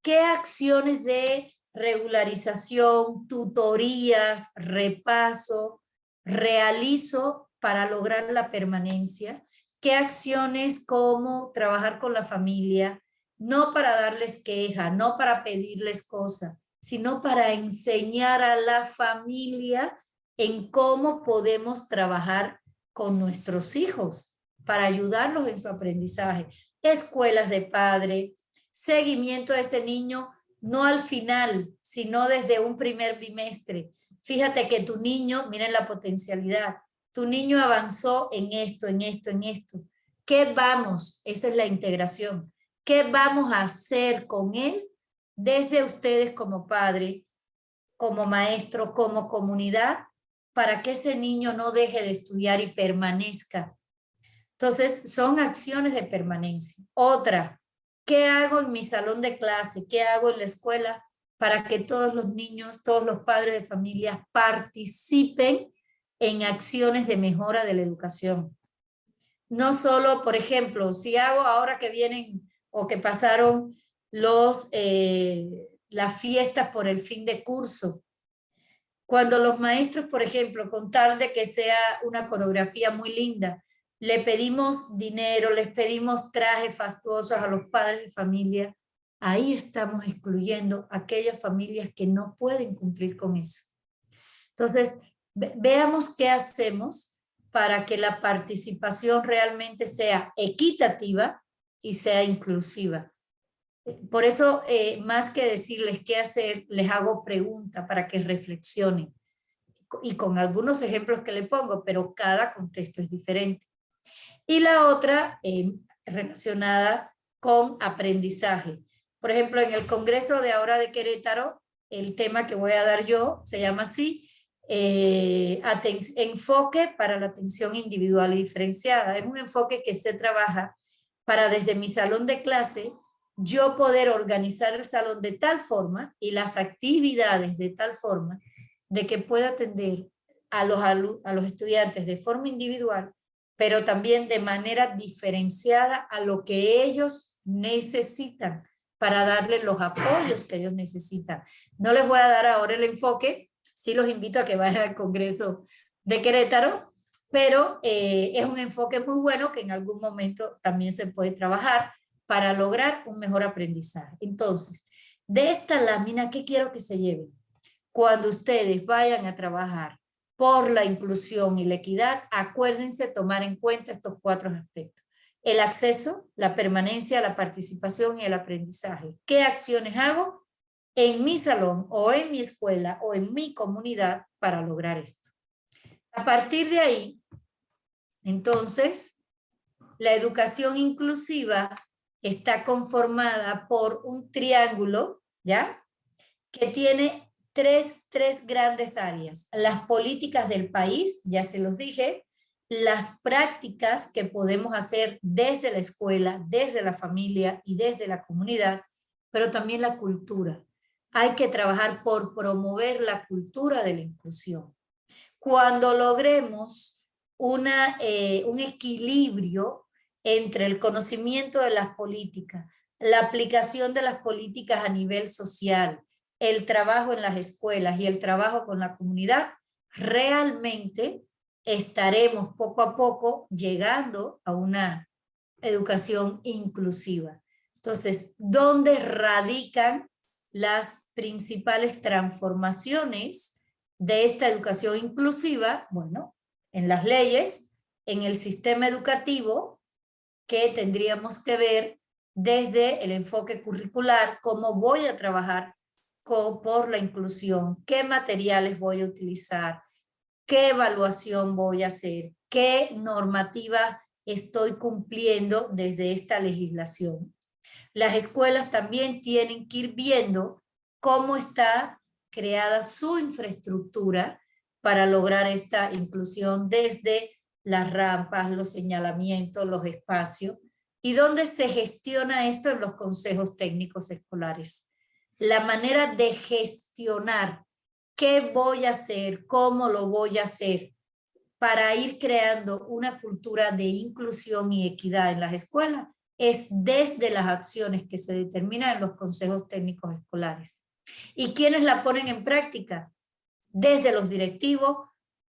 ¿Qué acciones de regularización, tutorías, repaso realizo para lograr la permanencia? ¿Qué acciones como trabajar con la familia? No para darles queja, no para pedirles cosas, sino para enseñar a la familia en cómo podemos trabajar con nuestros hijos para ayudarlos en su aprendizaje. Escuelas de padre, seguimiento de ese niño, no al final, sino desde un primer bimestre. Fíjate que tu niño, miren la potencialidad, tu niño avanzó en esto, en esto, en esto. ¿Qué vamos? Esa es la integración. ¿Qué vamos a hacer con él desde ustedes como padre, como maestro, como comunidad, para que ese niño no deje de estudiar y permanezca. Entonces, son acciones de permanencia. Otra, ¿qué hago en mi salón de clase? ¿Qué hago en la escuela para que todos los niños, todos los padres de familia participen en acciones de mejora de la educación? No solo, por ejemplo, si hago ahora que vienen o que pasaron las fiestas por el fin de curso, cuando los maestros, por ejemplo, con tal de que sea una coreografía muy linda, le pedimos dinero, les pedimos trajes fastuosos a los padres de familia, ahí estamos excluyendo a aquellas familias que no pueden cumplir con eso. Entonces, veamos qué hacemos para que la participación realmente sea equitativa y sea inclusiva. Por eso, más que decirles qué hacer, les hago preguntas para que reflexionen. Y con algunos ejemplos que le pongo, pero cada contexto es diferente. Y la otra, relacionada con aprendizaje. Por ejemplo, en el Congreso de ahora de Querétaro, el tema que voy a dar yo se llama así, enfoque para la atención individual y diferenciada. Es un enfoque que se trabaja para desde mi salón de clase yo poder organizar el salón de tal forma y las actividades de tal forma de que pueda atender a los estudiantes de forma individual, pero también de manera diferenciada a lo que ellos necesitan para darles los apoyos que ellos necesitan. No les voy a dar ahora el enfoque, sí los invito a que vayan al Congreso de Querétaro, pero es un enfoque muy bueno que en algún momento también se puede trabajar para lograr un mejor aprendizaje. Entonces, de esta lámina, ¿qué quiero que se lleven? Cuando ustedes vayan a trabajar por la inclusión y la equidad, acuérdense tomar en cuenta estos 4 aspectos. El acceso, la permanencia, la participación y el aprendizaje. ¿Qué acciones hago en mi salón o en mi escuela o en mi comunidad para lograr esto? A partir de ahí, entonces, la educación inclusiva está conformada por un triángulo, ¿ya? Que tiene tres grandes áreas. Las políticas del país, ya se los dije, las prácticas que podemos hacer desde la escuela, desde la familia y desde la comunidad, pero también la cultura. Hay que trabajar por promover la cultura de la inclusión. Cuando logremos un equilibrio entre el conocimiento de las políticas, la aplicación de las políticas a nivel social, el trabajo en las escuelas y el trabajo con la comunidad, realmente estaremos poco a poco llegando a una educación inclusiva. Entonces, ¿dónde radican las principales transformaciones de esta educación inclusiva? Bueno, en las leyes, en el sistema educativo, que tendríamos que ver desde el enfoque curricular, cómo voy a trabajar por la inclusión, qué materiales voy a utilizar, qué evaluación voy a hacer, qué normativa estoy cumpliendo desde esta legislación. Las escuelas también tienen que ir viendo cómo está creada su infraestructura para lograr esta inclusión desde las rampas, los señalamientos, los espacios, y dónde se gestiona esto en los consejos técnicos escolares. La manera de gestionar qué voy a hacer, cómo lo voy a hacer, para ir creando una cultura de inclusión y equidad en las escuelas, es desde las acciones que se determinan en los consejos técnicos escolares. ¿Y quiénes la ponen en práctica? Desde los directivos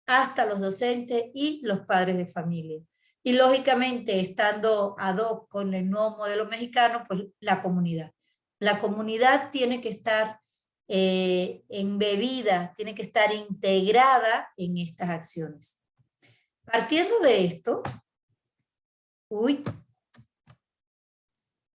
hasta los docentes y los padres de familia. Y lógicamente, estando ad hoc con el nuevo modelo mexicano, pues la comunidad. La comunidad tiene que estar embebida, tiene que estar integrada en estas acciones. Partiendo de esto,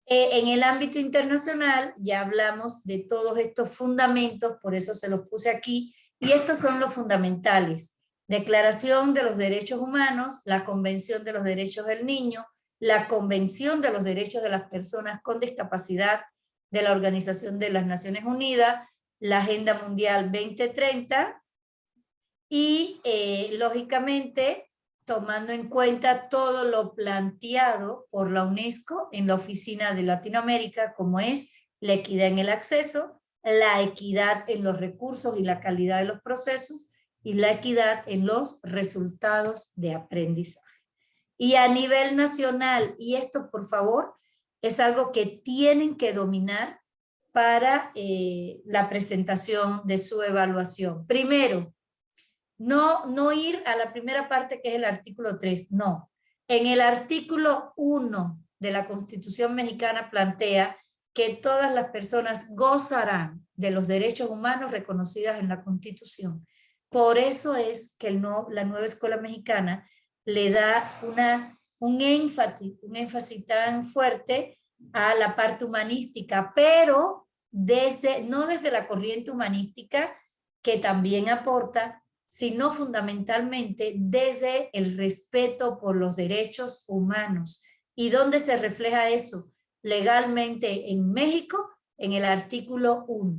en el ámbito internacional ya hablamos de todos estos fundamentos, por eso se los puse aquí, y estos son los fundamentales: Declaración de los Derechos Humanos, la Convención de los Derechos del Niño, la Convención de los Derechos de las Personas con Discapacidad de la Organización de las Naciones Unidas, la Agenda Mundial 2030, y lógicamente tomando en cuenta todo lo planteado por la UNESCO en la Oficina de Latinoamérica, como es la equidad en el acceso, la equidad en los recursos y la calidad de los procesos, y la equidad en los resultados de aprendizaje. Y a nivel nacional, y esto por favor es algo que tienen que dominar para la presentación de su evaluación. Primero, no ir a la primera parte que es el artículo 3, no. En el artículo 1 de la Constitución mexicana plantea que todas las personas gozarán de los derechos humanos reconocidos en la Constitución. Por eso es que la nueva escuela mexicana le da un énfasis tan fuerte a la parte humanística, pero no desde la corriente humanística, que también aporta, sino fundamentalmente desde el respeto por los derechos humanos. ¿Y dónde se refleja eso? Legalmente en México, en el artículo 1.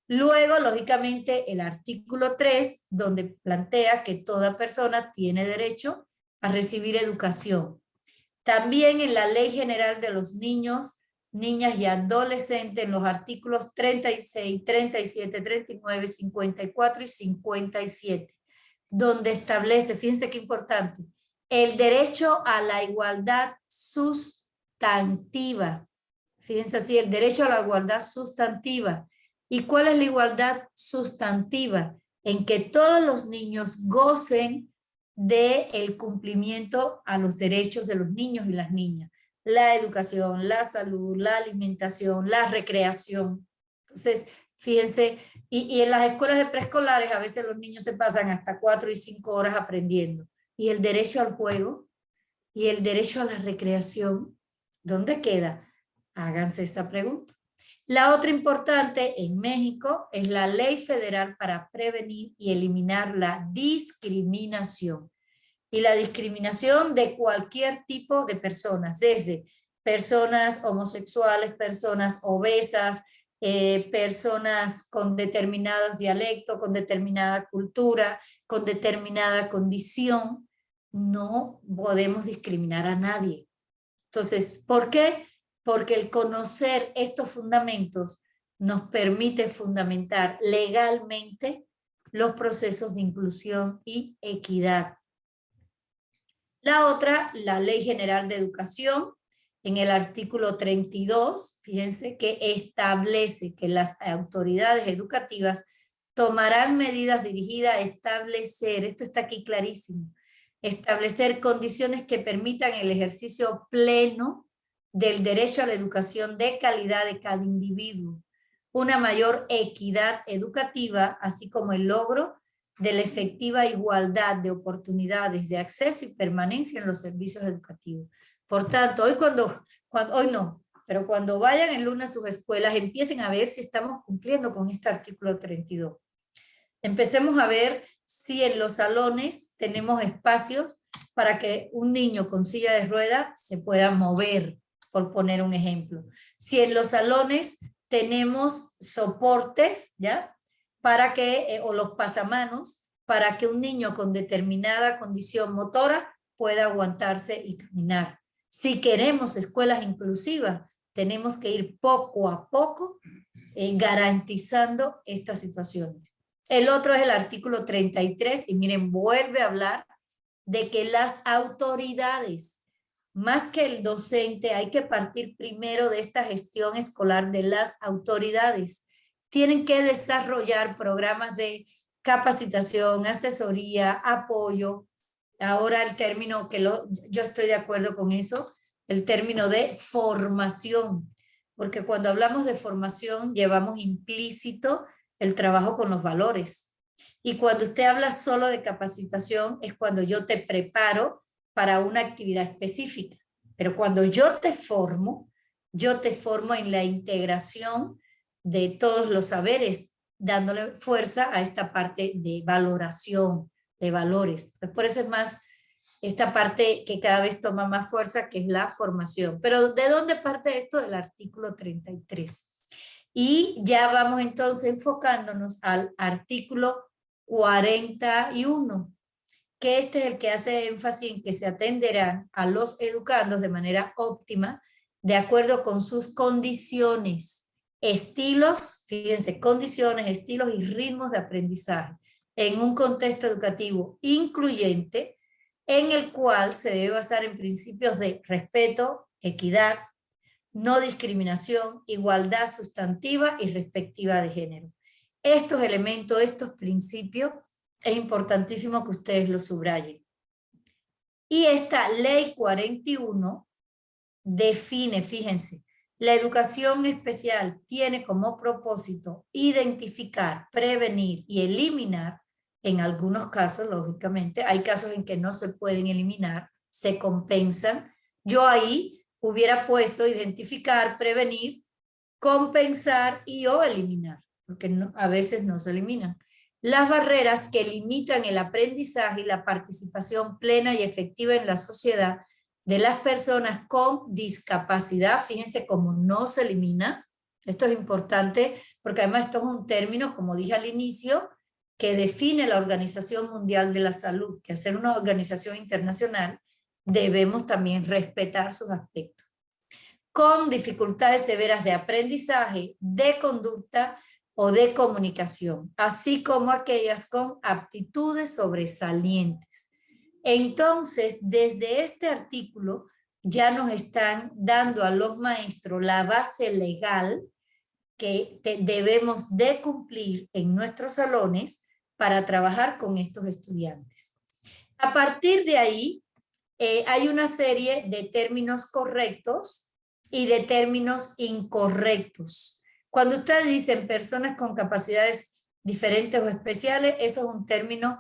Luego, lógicamente, el artículo 3, donde plantea que toda persona tiene derecho a recibir educación. También en la Ley General de los Niños, Niñas y Adolescentes, en los artículos 36, 37, 39, 54 y 57, donde establece, fíjense qué importante, el derecho a la igualdad sustantiva. Fíjense así, el derecho a la igualdad sustantiva. ¿Y cuál es la igualdad sustantiva? En que todos los niños gocen del cumplimiento a los derechos de los niños y las niñas. La educación, la salud, la alimentación, la recreación. Entonces, fíjense, y en las escuelas de preescolares a veces los niños se pasan hasta 4 y 5 horas aprendiendo. Y el derecho al juego y el derecho a la recreación, ¿dónde queda? Háganse esa pregunta. La otra importante en México es la Ley Federal para prevenir y eliminar la discriminación. Y la discriminación de cualquier tipo de personas, desde personas homosexuales, personas obesas, personas con determinados dialectos, con determinada cultura, con determinada condición. No podemos discriminar a nadie. Entonces, ¿por qué? Porque el conocer estos fundamentos nos permite fundamentar legalmente los procesos de inclusión y equidad. La otra, la Ley General de Educación, en el artículo 32, fíjense que establece que las autoridades educativas tomarán medidas dirigidas a establecer, esto está aquí clarísimo, establecer condiciones que permitan el ejercicio pleno del derecho a la educación de calidad de cada individuo, una mayor equidad educativa, así como el logro de la efectiva igualdad de oportunidades de acceso y permanencia en los servicios educativos. Por tanto, hoy no, pero cuando vayan el lunes a sus escuelas, empiecen a ver si estamos cumpliendo con este artículo 32. Empecemos a ver si en los salones tenemos espacios para que un niño con silla de ruedas se pueda mover, por poner un ejemplo. Si en los salones tenemos soportes, ¿ya? Para que, o los pasamanos, para que un niño con determinada condición motora pueda aguantarse y caminar. Si queremos escuelas inclusivas, tenemos que ir poco a poco garantizando estas situaciones. El otro es el artículo 33, y miren, vuelve a hablar de que las autoridades, más que el docente, hay que partir primero de esta gestión escolar de las autoridades. Tienen que desarrollar programas de capacitación, asesoría, apoyo. Ahora el término yo estoy de acuerdo con eso, el término de formación, porque cuando hablamos de formación llevamos implícito el trabajo con los valores. Y cuando usted habla solo de capacitación es cuando yo te preparo para una actividad específica. Pero cuando yo te formo en la integración de todos los saberes, dándole fuerza a esta parte de valoración, de valores. Pues por eso es más esta parte que cada vez toma más fuerza, que es la formación. Pero ¿de dónde parte esto? Del artículo 33. Y ya vamos entonces enfocándonos al artículo 41, que este es el que hace énfasis en que se atenderán a los educandos de manera óptima, de acuerdo con sus condiciones, estilos, fíjense, condiciones, estilos y ritmos de aprendizaje, en un contexto educativo incluyente, en el cual se debe basar en principios de respeto, equidad, no discriminación, igualdad sustantiva y respectiva de género. Estos elementos, estos principios, es importantísimo que ustedes los subrayen. Y esta ley 41 define, fíjense, la educación especial tiene como propósito identificar, prevenir y eliminar, en algunos casos, lógicamente, hay casos en que no se pueden eliminar, se compensan. Yo ahí hubiera puesto identificar, prevenir, compensar y o eliminar, porque no, a veces no se eliminan. Las barreras que limitan el aprendizaje y la participación plena y efectiva en la sociedad de las personas con discapacidad, fíjense cómo no se elimina. Esto es importante porque además esto es un término, como dije al inicio, que define la Organización Mundial de la Salud, que al ser una organización internacional debemos también respetar sus aspectos. Con dificultades severas de aprendizaje, de conducta o de comunicación, así como aquellas con aptitudes sobresalientes. Entonces, desde este artículo ya nos están dando a los maestros la base legal que debemos de cumplir en nuestros salones para trabajar con estos estudiantes. A partir de ahí, hay una serie de términos correctos y de términos incorrectos. Cuando ustedes dicen personas con capacidades diferentes o especiales, eso es un término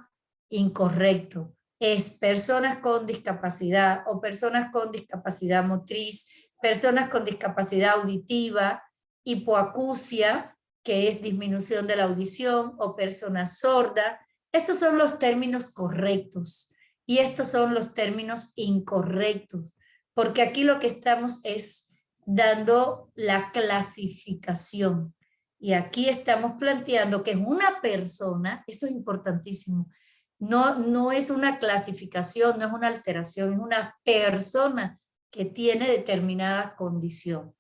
incorrecto. Es personas con discapacidad o personas con discapacidad motriz, personas con discapacidad auditiva, hipoacusia, que es disminución de la audición, o persona sorda. Estos son los términos correctos y estos son los términos incorrectos, porque aquí lo que estamos es dando la clasificación. Y aquí estamos planteando que es una persona, esto es importantísimo, no es una clasificación, no es una alteración, es una persona que tiene determinada condición.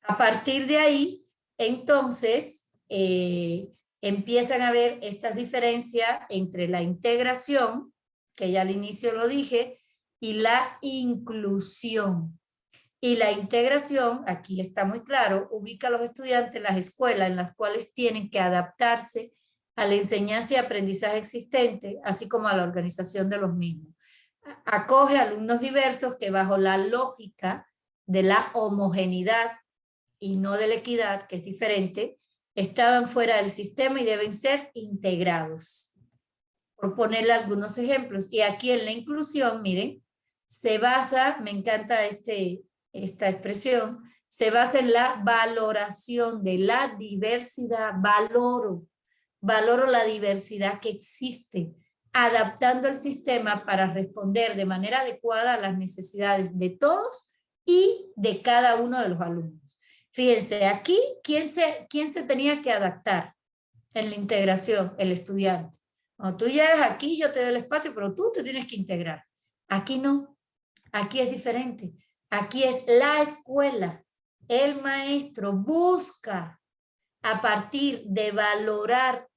A partir de ahí, entonces, empiezan a haber estas diferencias entre la integración, que ya al inicio lo dije, y la inclusión. Y la integración, aquí está muy claro, ubica a los estudiantes en las escuelas en las cuales tienen que adaptarse a la enseñanza y aprendizaje existente, así como a la organización de los mismos. Acoge a alumnos diversos que bajo la lógica de la homogeneidad y no de la equidad, que es diferente, estaban fuera del sistema y deben ser integrados. Por ponerle algunos ejemplos. Y aquí en la inclusión, miren, se basa, me encanta esta expresión, se basa en la valoración de la diversidad, valoro la diversidad que existe, adaptando el sistema para responder de manera adecuada a las necesidades de todos y de cada uno de los alumnos. Fíjense, aquí, ¿quién se tenía que adaptar en la integración? El estudiante. Cuando tú llegas aquí, yo te doy el espacio, pero tú te tienes que integrar. Aquí no, aquí es diferente. Aquí es la escuela. El maestro busca, a partir de valorar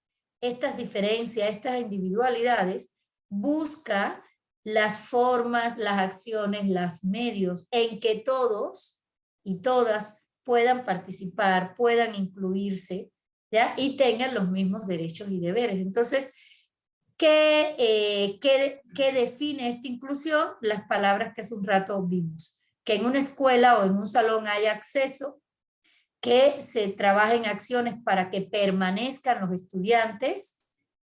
estas diferencias, estas individualidades, busca las formas, las acciones, los medios en que todos y todas puedan participar, puedan incluirse, ¿ya? Y tengan los mismos derechos y deberes. Entonces, ¿qué define esta inclusión? Las palabras que hace un rato vimos. Que en una escuela o en un salón haya acceso, que se trabajen acciones para que permanezcan los estudiantes,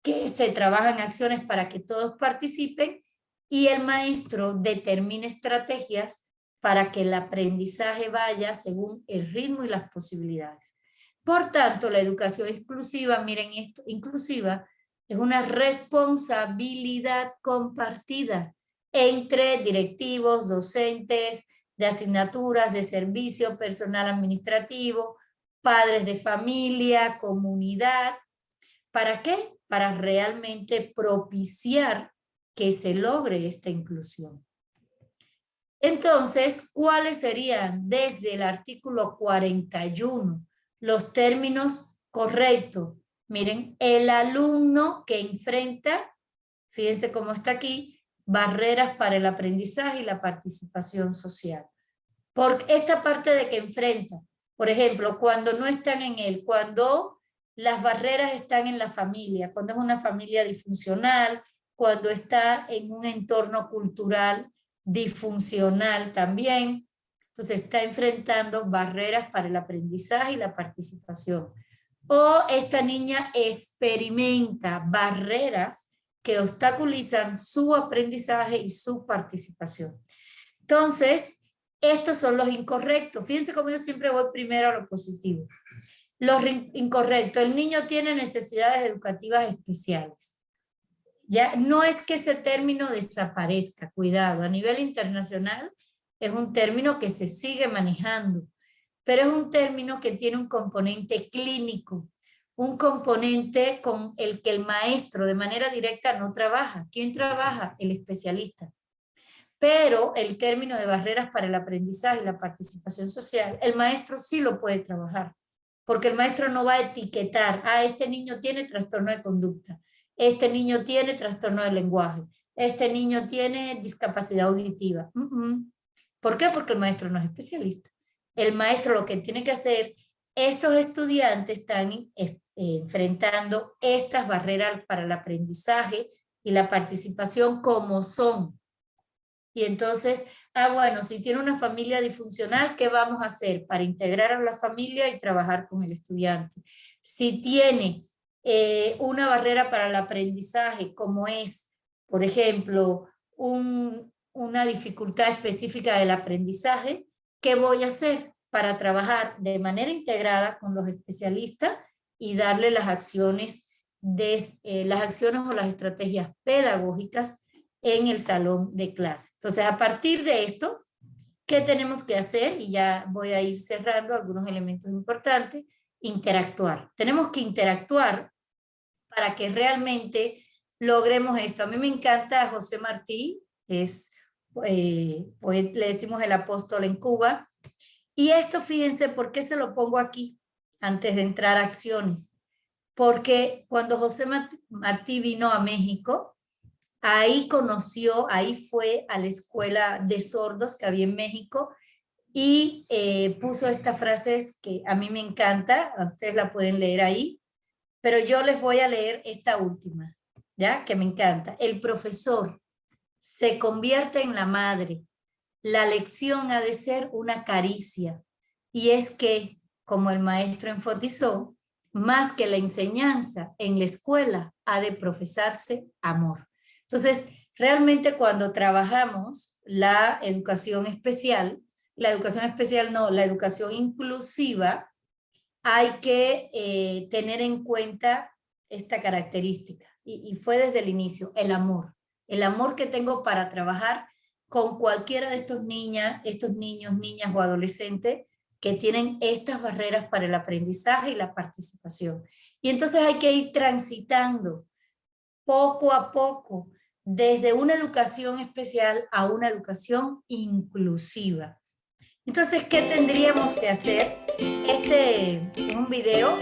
que se trabajen acciones para que todos participen y el maestro determine estrategias para que el aprendizaje vaya según el ritmo y las posibilidades. Por tanto, la educación inclusiva, miren esto, inclusiva, es una responsabilidad compartida entre directivos, docentes, de asignaturas, de servicio, personal administrativo, padres de familia, comunidad. ¿Para qué? para realmente propiciar que se logre esta inclusión. Entonces, ¿cuáles serían desde el artículo 41 los términos correctos? Miren, el alumno que enfrenta, fíjense cómo está aquí, barreras para el aprendizaje y la participación social. Por esta parte de que enfrenta, por ejemplo, cuando no están en él, cuando las barreras están en la familia, cuando es una familia disfuncional, cuando está en un entorno cultural disfuncional también, entonces está enfrentando barreras para el aprendizaje y la participación. O esta niña experimenta barreras que obstaculizan su aprendizaje y su participación. Entonces, estos son los incorrectos. Fíjense cómo yo siempre voy primero a lo positivo. Los incorrectos. El niño tiene necesidades educativas especiales. Ya no es que ese término desaparezca, cuidado. A nivel internacional es un término que se sigue manejando, pero es un término que tiene un componente clínico, un componente con el que el maestro de manera directa no trabaja. ¿Quién trabaja? El especialista. Pero el término de barreras para el aprendizaje y la participación social, el maestro sí lo puede trabajar, porque el maestro no va a etiquetar, este niño tiene trastorno de conducta, este niño tiene trastorno de lenguaje, este niño tiene discapacidad auditiva. ¿Por qué? Porque el maestro no es especialista. El maestro lo que tiene que hacer, estos estudiantes están enfrentando estas barreras para el aprendizaje y la participación como son. Y entonces, bueno, si tiene una familia disfuncional, ¿qué vamos a hacer para integrar a la familia y trabajar con el estudiante? Si tiene una barrera para el aprendizaje, como es, por ejemplo, una dificultad específica del aprendizaje, ¿qué voy a hacer para trabajar de manera integrada con los especialistas y darle las acciones o las estrategias pedagógicas en el salón de clase? Entonces, a partir de esto, ¿qué tenemos que hacer? Y ya voy a ir cerrando algunos elementos importantes. Interactuar. Tenemos que interactuar para que realmente logremos esto. A mí me encanta José Martí, es, le decimos el apóstol en Cuba. Y esto, fíjense, ¿por qué se lo pongo aquí antes de entrar a acciones? Porque cuando José Martí vino a México, ahí fue a la escuela de sordos que había en México y puso estas frases que a mí me encanta, ustedes la pueden leer ahí, pero yo les voy a leer esta última, ¿ya? Que me encanta. El profesor se convierte en la madre. La lección ha de ser una caricia. Y es que, como el maestro enfatizó, más que la enseñanza, en la escuela ha de profesarse amor. Entonces, realmente cuando trabajamos la educación especial la educación inclusiva, hay que tener en cuenta esta característica. Y fue desde el inicio, el amor que tengo para trabajar con cualquiera de estos niños, niñas o adolescentes que tienen estas barreras para el aprendizaje y la participación. Y entonces hay que ir transitando poco a poco desde una educación especial a una educación inclusiva. Entonces, ¿qué tendríamos que hacer? Un video,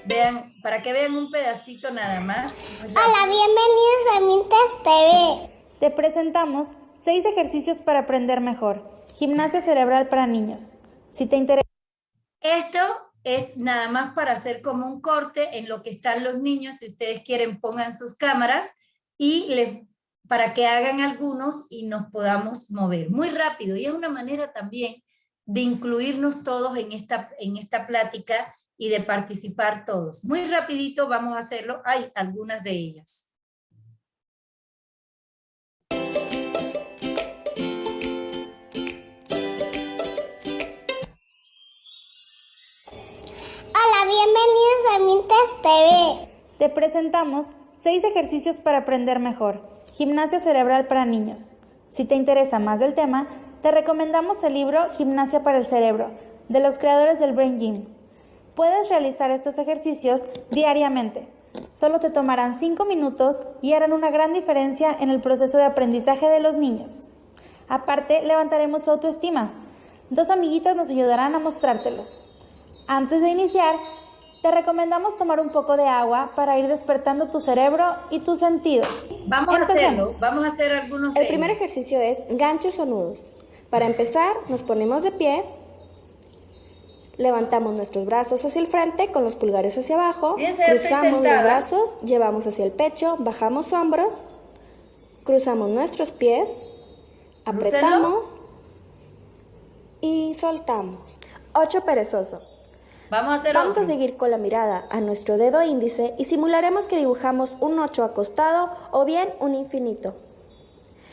vean, para que vean un pedacito nada más. Hola, bienvenidos a Mintas TV. Te presentamos 6 ejercicios para aprender mejor. Gimnasia cerebral para niños. Si te interesa. Esto es nada más para hacer como un corte en lo que están los niños. Si ustedes quieren, pongan sus cámaras y para que hagan algunos y nos podamos mover muy rápido. Y es una manera también de incluirnos todos en esta plática y de participar todos. Muy rapidito vamos a hacerlo. Hay algunas de ellas. Hola, bienvenidos a Mintas TV. Te presentamos 6 ejercicios para aprender mejor. Gimnasia cerebral para niños. Si te interesa más del tema, te recomendamos el libro Gimnasia para el cerebro, de los creadores del Brain Gym. Puedes realizar estos ejercicios diariamente. Solo te tomarán 5 minutos y harán una gran diferencia en el proceso de aprendizaje de los niños. Aparte, levantaremos su autoestima. 2 amiguitas nos ayudarán a mostrártelos. Antes de iniciar, te recomendamos tomar un poco de agua para ir despertando tu cerebro y tus sentidos. Vamos a hacerlo, vamos a hacer algunos de El primer ellos. ejercicio es ganchos o nudos. Para empezar, nos ponemos de pie, levantamos nuestros brazos hacia el frente con los pulgares hacia abajo, Fíjense, estoy cruzamos los sentada. brazos, llevamos hacia el pecho, bajamos hombros, cruzamos nuestros pies, apretamos y soltamos. 8 perezoso. Vamos a hacer Vamos otro. a seguir con la mirada a nuestro dedo índice y simularemos que dibujamos un 8 acostado o bien un infinito.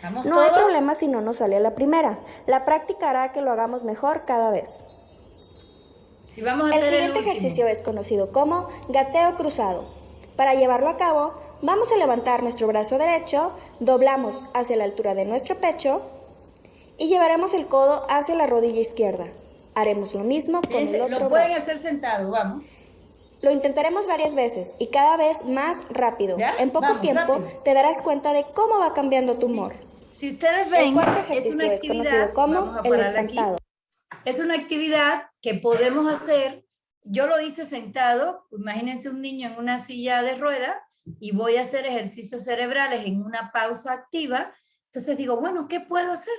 Vamos No hay todos. problema si no nos sale a la primera. La práctica hará que lo hagamos mejor cada vez. Y vamos a El hacer el siguiente último. ejercicio es conocido como gateo cruzado. Para llevarlo a cabo, vamos a levantar nuestro brazo derecho, doblamos hacia la altura de nuestro pecho y llevaremos el codo hacia la rodilla izquierda. Haremos lo mismo con el otro Lo pueden brazo. hacer sentados, vamos. Lo intentaremos varias veces y cada vez más rápido. ¿Ya? En poco Vamos, tiempo rápido. te darás cuenta de cómo va cambiando tu humor. Si ustedes ven, El cuarto es ejercicio una es actividad, conocido como vamos a el pararla aquí. espantado. Es una actividad que podemos hacer. Yo lo hice sentado. Imagínense un niño en una silla de ruedas y voy a hacer ejercicios cerebrales en una pausa activa. Entonces digo, bueno, ¿qué puedo hacer?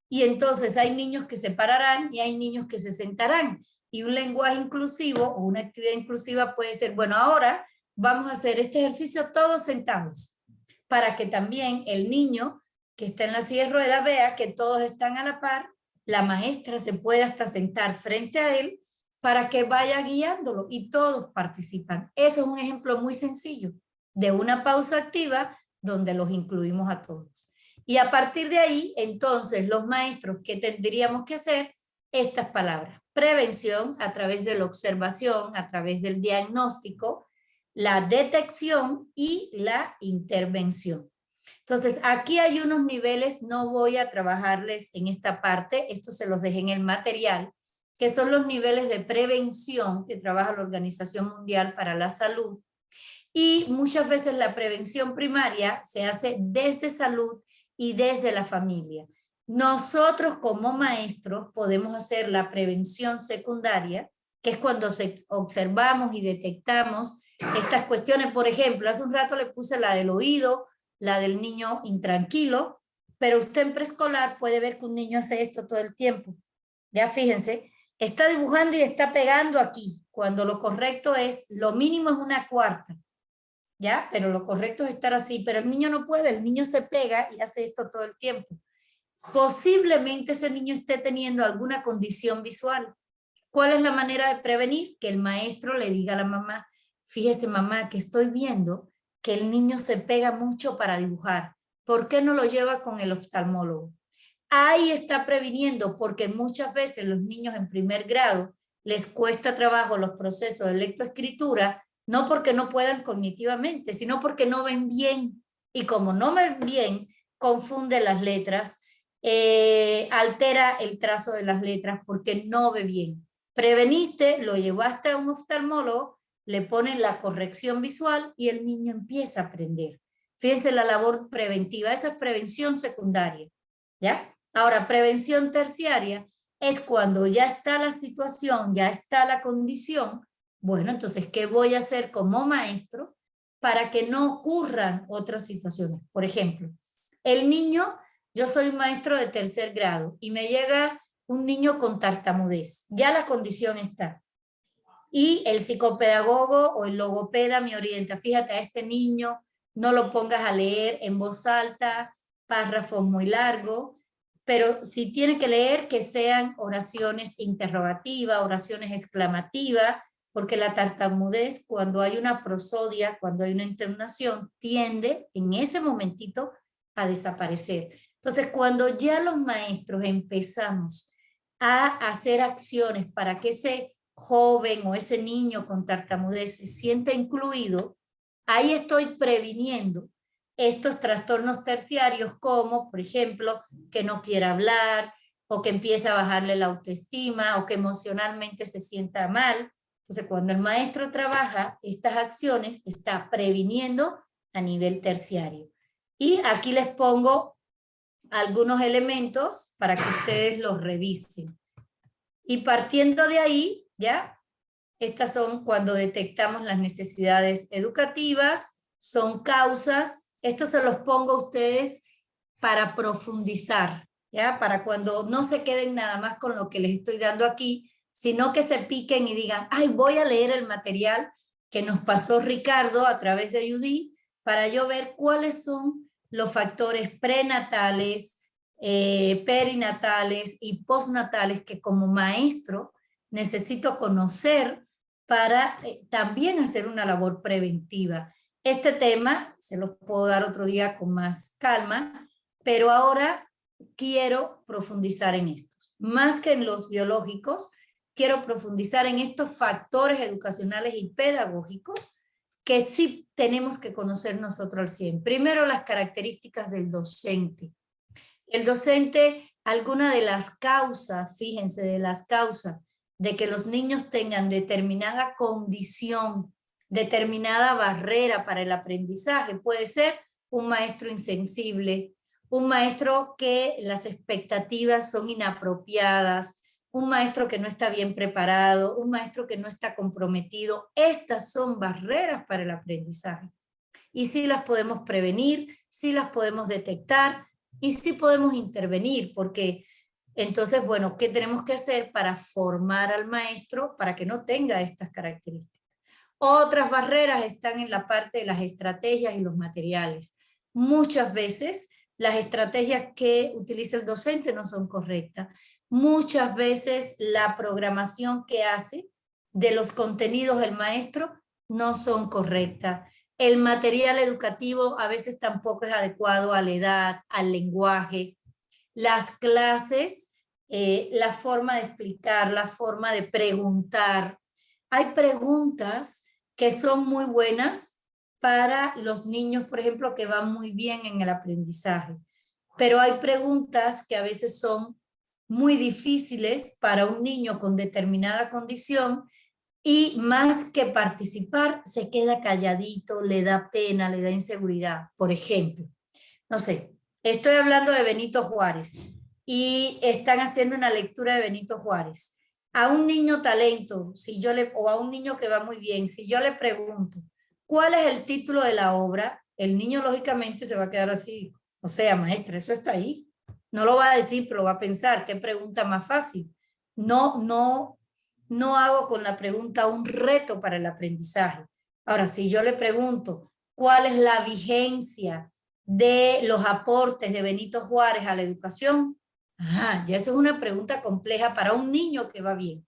Y entonces hay niños que se pararán y hay niños que se sentarán. Y un lenguaje inclusivo o una actividad inclusiva puede ser, bueno, ahora vamos a hacer este ejercicio todos sentados, para que también el niño que está en la silla de ruedas vea que todos están a la par, la maestra se puede hasta sentar frente a él para que vaya guiándolo y todos participan. Eso es un ejemplo muy sencillo de una pausa activa donde los incluimos a todos. Y a partir de ahí, entonces, los maestros, ¿qué tendríamos que hacer? Estas palabras: prevención a través de la observación, a través del diagnóstico, la detección y la intervención. Entonces, aquí hay unos niveles, no voy a trabajarles en esta parte, esto se los dejé en el material, que son los niveles de prevención que trabaja la Organización Mundial para la Salud. Y muchas veces la prevención primaria se hace desde salud y desde la familia. Nosotros como maestros podemos hacer la prevención secundaria, que es cuando observamos y detectamos estas cuestiones. Por ejemplo, hace un rato le puse la del oído, la del niño intranquilo, pero usted en preescolar puede ver que un niño hace esto todo el tiempo. Ya fíjense, está dibujando y está pegando aquí, cuando lo correcto es, lo mínimo es una cuarta. ¿Ya? Pero lo correcto es estar así, pero el niño no puede, el niño se pega y hace esto todo el tiempo. Posiblemente ese niño esté teniendo alguna condición visual. ¿Cuál es la manera de prevenir? Que el maestro le diga a la mamá, fíjese mamá que estoy viendo que el niño se pega mucho para dibujar, ¿por qué no lo lleva con el oftalmólogo? Ahí está previniendo, porque muchas veces los niños en primer grado les cuesta trabajo los procesos de lectoescritura, no porque no puedan cognitivamente, sino porque no ven bien. Y como no ven bien, confunde las letras, altera el trazo de las letras porque no ve bien. Preveniste, lo llevaste a un oftalmólogo, le ponen la corrección visual y el niño empieza a aprender. Fíjense la labor preventiva, esa es prevención secundaria, ¿ya? Ahora, prevención terciaria es cuando ya está la situación, ya está la condición. Bueno, entonces, ¿qué voy a hacer como maestro para que no ocurran otras situaciones? Por ejemplo, el niño, yo soy un maestro de tercer grado y me llega un niño con tartamudez. Ya la condición está. Y el psicopedagogo o el logopeda me orienta. Fíjate, a este niño no lo pongas a leer en voz alta, párrafos muy largos, pero si tiene que leer, que sean oraciones interrogativas, oraciones exclamativas, porque la tartamudez, cuando hay una prosodia, cuando hay una entonación, tiende en ese momentito a desaparecer. Entonces, cuando ya los maestros empezamos a hacer acciones para que ese joven o ese niño con tartamudez se sienta incluido, ahí estoy previniendo estos trastornos terciarios como, por ejemplo, que no quiera hablar o que empieza a bajarle la autoestima o que emocionalmente se sienta mal Entonces, cuando el maestro trabaja estas acciones, está previniendo a nivel terciario. Y aquí les pongo algunos elementos para que ustedes los revisen. Y partiendo de ahí, ¿ya? Estas son cuando detectamos las necesidades educativas, son causas. Esto se los pongo a ustedes para profundizar, ¿ya? Para cuando no se queden nada más con lo que les estoy dando aquí, sino que se piquen y digan, ay, voy a leer el material que nos pasó Ricardo a través de Judith, para yo ver cuáles son los factores prenatales, perinatales y postnatales que como maestro necesito conocer para también hacer una labor preventiva. Este tema se los puedo dar otro día con más calma, pero ahora quiero profundizar en estos. Más que en los biológicos, quiero profundizar en estos factores educacionales y pedagógicos que sí tenemos que conocer nosotros al 100. Primero, las características del docente. El docente, alguna de las causas, fíjense, de las causas de que los niños tengan determinada condición, determinada barrera para el aprendizaje, puede ser un maestro insensible, un maestro que las expectativas son inapropiadas, un maestro que no está bien preparado, un maestro que no está comprometido. Estas son barreras para el aprendizaje. Y sí las podemos prevenir, sí las podemos detectar y sí podemos intervenir, porque entonces, bueno, ¿qué tenemos que hacer para formar al maestro para que no tenga estas características? Otras barreras están en la parte de las estrategias y los materiales. Muchas veces las estrategias que utiliza el docente no son correctas. Muchas veces la programación que hace de los contenidos del maestro no son correctas. El material educativo a veces tampoco es adecuado a la edad, al lenguaje. Las clases, la forma de explicar, la forma de preguntar. Hay preguntas que son muy buenas para los niños, por ejemplo, que van muy bien en el aprendizaje. Pero hay preguntas que a veces son muy difíciles para un niño con determinada condición y más que participar, se queda calladito, le da pena, le da inseguridad. Por ejemplo, no sé, estoy hablando de Benito Juárez y están haciendo una lectura de Benito Juárez. A un niño talento, o a un niño que va muy bien, si yo le pregunto, ¿cuál es el título de la obra? El niño lógicamente se va a quedar así, o sea, maestra, eso está ahí. No lo va a decir, pero lo va a pensar, ¿qué pregunta más fácil? No hago con la pregunta un reto para el aprendizaje. Ahora, si yo le pregunto, ¿cuál es la vigencia de los aportes de Benito Juárez a la educación? Ajá, ya eso es una pregunta compleja para un niño que va bien.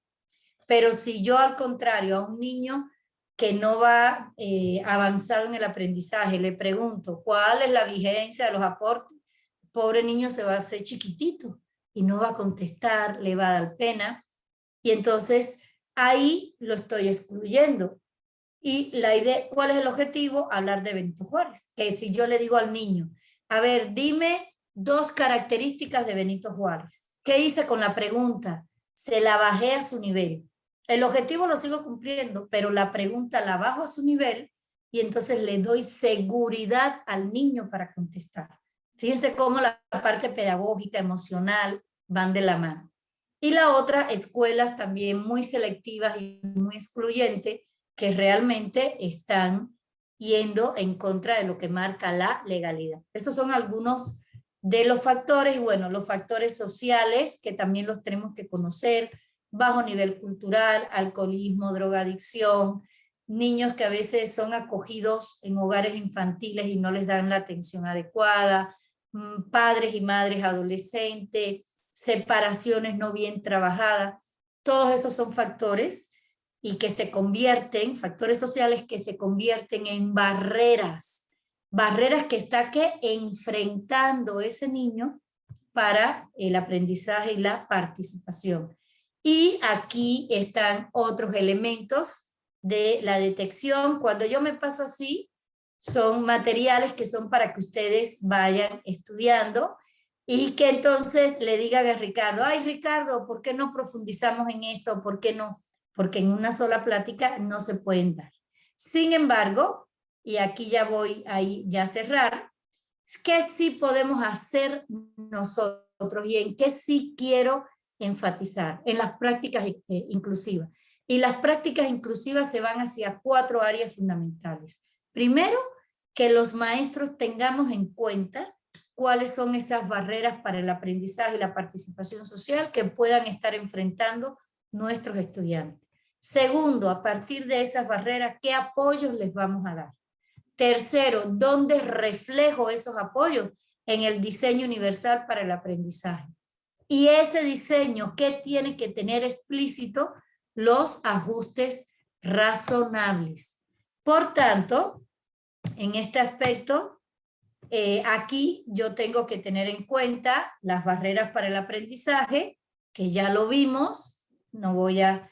Pero si yo al contrario, a un niño que no va avanzado en el aprendizaje, le pregunto, ¿cuál es la vigencia de los aportes? Pobre niño se va a hacer chiquitito y no va a contestar, le va a dar pena. Y entonces ahí lo estoy excluyendo. Y la idea, ¿cuál es el objetivo? Hablar de Benito Juárez. Que si yo le digo al niño, a ver, dime 2 características de Benito Juárez. ¿Qué hice con la pregunta? Se la bajé a su nivel. El objetivo lo sigo cumpliendo, pero la pregunta la bajo a su nivel y entonces le doy seguridad al niño para contestar. Fíjense cómo la parte pedagógica, emocional, van de la mano. Y la otra, escuelas también muy selectivas y muy excluyentes, que realmente están yendo en contra de lo que marca la legalidad. Esos son algunos de los factores, y bueno, los factores sociales, que también los tenemos que conocer, bajo nivel cultural, alcoholismo, drogadicción, niños que a veces son acogidos en hogares infantiles y no les dan la atención adecuada, padres y madres adolescentes, separaciones no bien trabajadas. Todos esos son factores y que se convierten, factores sociales que se convierten en barreras que está enfrentando ese niño para el aprendizaje y la participación. Y aquí están otros elementos de la detección. Cuando yo me paso así, son materiales que son para que ustedes vayan estudiando y que entonces le digan a Ricardo, ay Ricardo, ¿por qué no profundizamos en esto? ¿Por qué no? porque en una sola plática no se pueden dar. Sin embargo, y aquí ya voy a ya cerrar, ¿qué sí podemos hacer nosotros y en qué sí quiero enfatizar? En las prácticas inclusivas. Y las prácticas inclusivas se van hacia 4 áreas fundamentales. Primero, que los maestros tengamos en cuenta cuáles son esas barreras para el aprendizaje y la participación social que puedan estar enfrentando nuestros estudiantes. Segundo, a partir de esas barreras, ¿qué apoyos les vamos a dar? Tercero, ¿dónde reflejo esos apoyos? En el diseño universal para el aprendizaje. Y ese diseño, ¿qué tiene que tener explícito? Los ajustes razonables. Por tanto, en este aspecto, aquí yo tengo que tener en cuenta las barreras para el aprendizaje, que ya lo vimos, no voy a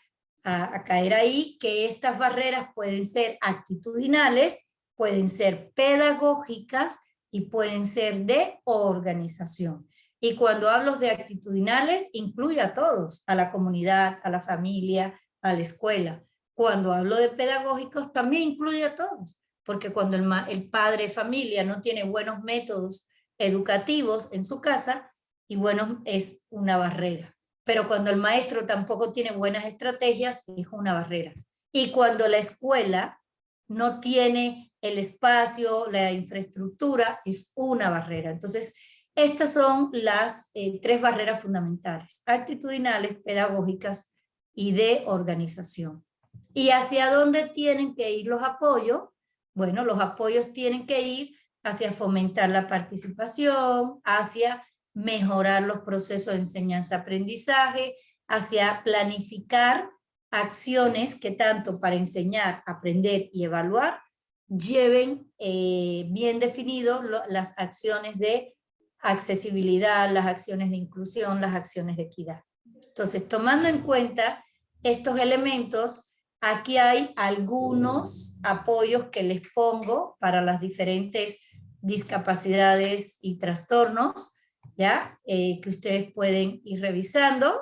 caer ahí, que estas barreras pueden ser actitudinales, pueden ser pedagógicas y pueden ser de organización. Y cuando hablo de actitudinales, incluye a todos, a la comunidad, a la familia, a la escuela. Cuando hablo de pedagógicos, también incluye a todos, porque cuando el padre de familia no tiene buenos métodos educativos en su casa, y bueno, es una barrera. Pero cuando el maestro tampoco tiene buenas estrategias, es una barrera. Y cuando la escuela no tiene el espacio, la infraestructura, es una barrera. Entonces, estas son las 3 barreras fundamentales, actitudinales, pedagógicas y de organización. ¿Y hacia dónde tienen que ir los apoyos? Bueno, los apoyos tienen que ir hacia fomentar la participación, hacia mejorar los procesos de enseñanza-aprendizaje, hacia planificar acciones que tanto para enseñar, aprender y evaluar lleven bien definido las acciones de accesibilidad, las acciones de inclusión, las acciones de equidad. Entonces, tomando en cuenta estos elementos, aquí hay algunos apoyos que les pongo para las diferentes discapacidades y trastornos, ¿ya? Que ustedes pueden ir revisando,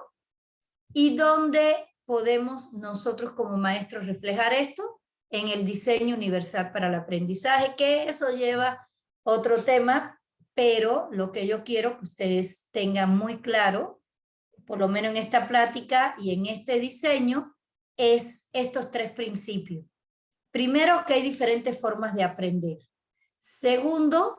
y donde podemos nosotros como maestros reflejar esto en el diseño universal para el aprendizaje, que eso lleva otro tema, pero lo que yo quiero que ustedes tengan muy claro, por lo menos en esta plática y en este diseño, es estos 3 principios. Primero, que hay diferentes formas de aprender. Segundo,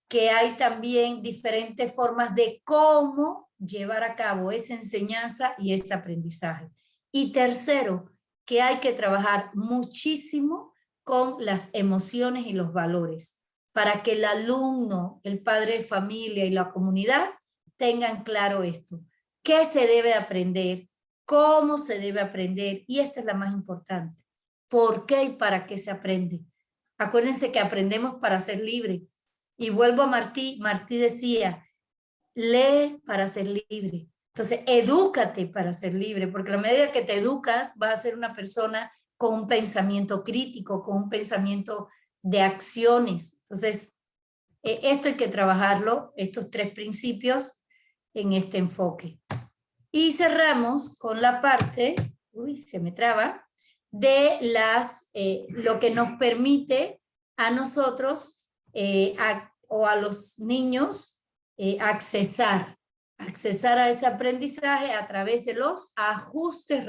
que hay también diferentes formas de cómo llevar a cabo esa enseñanza y ese aprendizaje. Y tercero, que hay que trabajar muchísimo con las emociones y los valores, para que el alumno, el padre de familia y la comunidad tengan claro esto. ¿Qué se debe aprender? ¿Cómo se debe aprender? Y esta es la más importante. ¿Por qué y para qué se aprende? Acuérdense que aprendemos para ser libre. Y vuelvo a Martí decía, lee para ser libre. Entonces, edúcate para ser libre, porque a la medida que te educas, vas a ser una persona con un pensamiento crítico, con un pensamiento de acciones. Entonces, esto hay que trabajarlo, estos 3 principios en este enfoque. Y cerramos con la parte, se me traba, de lo que nos permite a nosotros o a los niños accesar a ese aprendizaje a través de los ajustes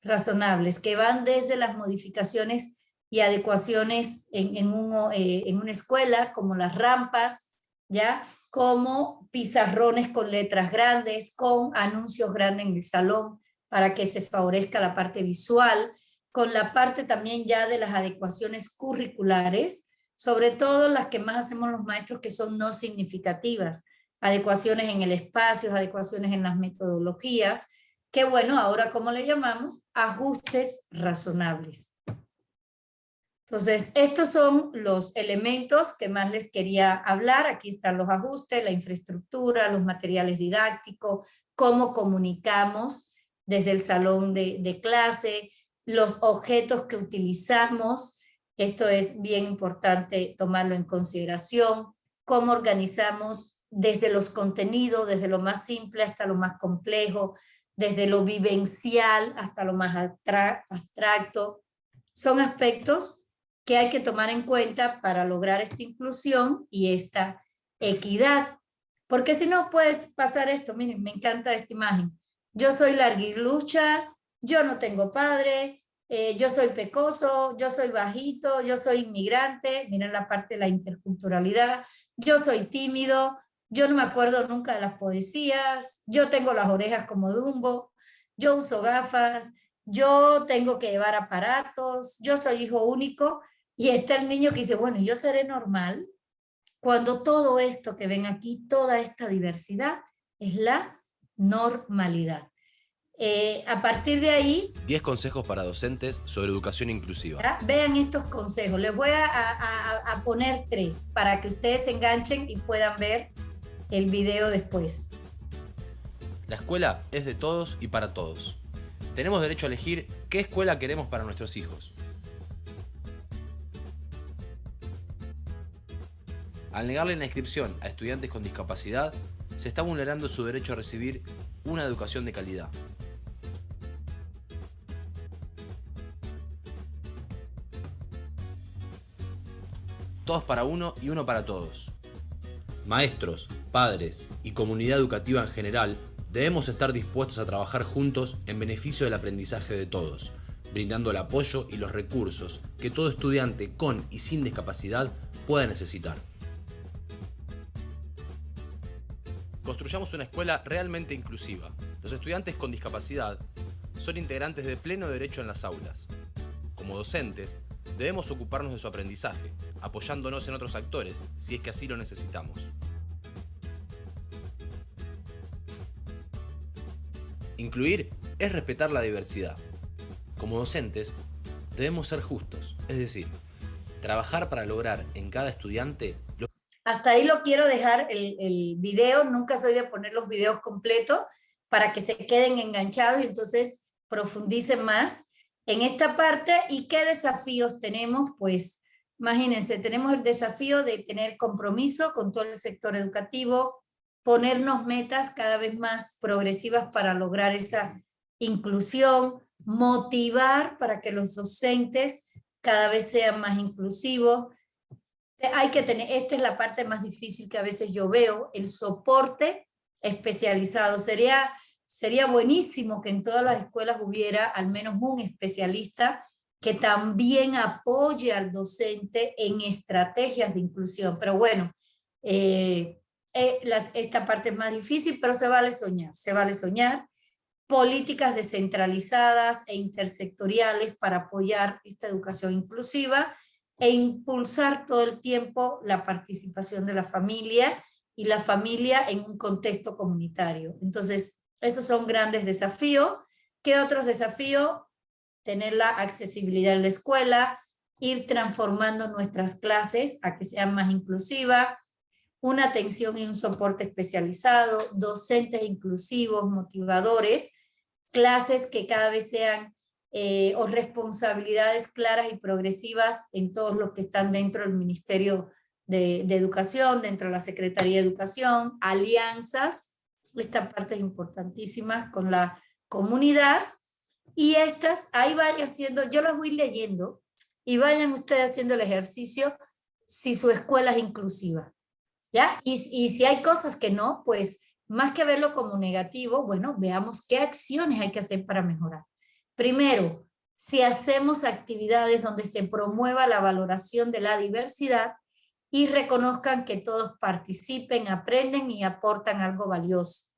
razonables, que van desde las modificaciones y adecuaciones en una escuela, como las rampas, ¿ya? Como pizarrones con letras grandes, con anuncios grandes en el salón, para que se favorezca la parte visual, con la parte también ya de las adecuaciones curriculares, sobre todo las que más hacemos los maestros, que son no significativas, adecuaciones en el espacio, adecuaciones en las metodologías, que bueno, ahora como le llamamos, ajustes razonables. Entonces, estos son los elementos que más les quería hablar. Aquí están los ajustes, la infraestructura, los materiales didácticos, cómo comunicamos desde el salón de clase, los objetos que utilizamos, esto es bien importante tomarlo en consideración, cómo organizamos desde los contenidos, desde lo más simple hasta lo más complejo, desde lo vivencial hasta lo más abstracto. Son aspectos que hay que tomar en cuenta para lograr esta inclusión y esta equidad. Porque si no puedes pasar esto, miren, me encanta esta imagen. Yo soy larguilucha, yo no tengo padre, yo soy pecoso, yo soy bajito, yo soy inmigrante, miren la parte de la interculturalidad, yo soy tímido, yo no me acuerdo nunca de las poesías, yo tengo las orejas como Dumbo, yo uso gafas, yo tengo que llevar aparatos, yo soy hijo único, y está el niño que dice, bueno, yo seré normal, cuando todo esto que ven aquí, toda esta diversidad, es la normalidad. A partir de ahí... 10 consejos para docentes sobre educación inclusiva. ¿Ya? Vean estos consejos. Les voy a poner 3 para que ustedes se enganchen y puedan ver el video después. La escuela es de todos y para todos. Tenemos derecho a elegir qué escuela queremos para nuestros hijos. Al negarle la inscripción a estudiantes con discapacidad, se está vulnerando su derecho a recibir una educación de calidad. Todos para uno y uno para todos. Maestros, padres y comunidad educativa en general debemos estar dispuestos a trabajar juntos en beneficio del aprendizaje de todos, brindando el apoyo y los recursos que todo estudiante con y sin discapacidad pueda necesitar. Construyamos una escuela realmente inclusiva. Los estudiantes con discapacidad son integrantes de pleno derecho en las aulas. Como docentes, debemos ocuparnos de su aprendizaje, apoyándonos en otros actores si es que así lo necesitamos. Incluir es respetar la diversidad. Como docentes, debemos ser justos, es decir, trabajar para lograr en cada estudiante lo... Hasta ahí lo quiero dejar el video, nunca soy de poner los videos completos para que se queden enganchados y entonces profundicen más en esta parte. ¿Y qué desafíos tenemos? Pues imagínense, tenemos el desafío de tener compromiso con todo el sector educativo, ponernos metas cada vez más progresivas para lograr esa inclusión, motivar para que los docentes cada vez sean más inclusivos. Hay que tener, esta es la parte más difícil que a veces yo veo, el soporte especializado. Sería buenísimo que en todas las escuelas hubiera al menos un especialista que también apoye al docente en estrategias de inclusión. Pero bueno, esta parte es más difícil, pero se vale soñar. Políticas descentralizadas e intersectoriales para apoyar esta educación inclusiva e impulsar todo el tiempo la participación de la familia y la familia en un contexto comunitario. Entonces, esos son grandes desafíos. ¿Qué otros desafíos? Tener la accesibilidad en la escuela, ir transformando nuestras clases a que sean más inclusivas, una atención y un soporte especializado, docentes inclusivos, motivadores, clases que cada vez sean o responsabilidades claras y progresivas en todos los que están dentro del Ministerio de Educación, dentro de la Secretaría de Educación, alianzas, esta parte es importantísima con la comunidad, y estas, ahí vayan haciendo, yo las voy leyendo, y vayan ustedes haciendo el ejercicio si su escuela es inclusiva, ¿ya? Y si hay cosas que no, pues más que verlo como negativo, bueno, veamos qué acciones hay que hacer para mejorar. Primero, si hacemos actividades donde se promueva la valoración de la diversidad y reconozcan que todos participen, aprenden y aportan algo valioso.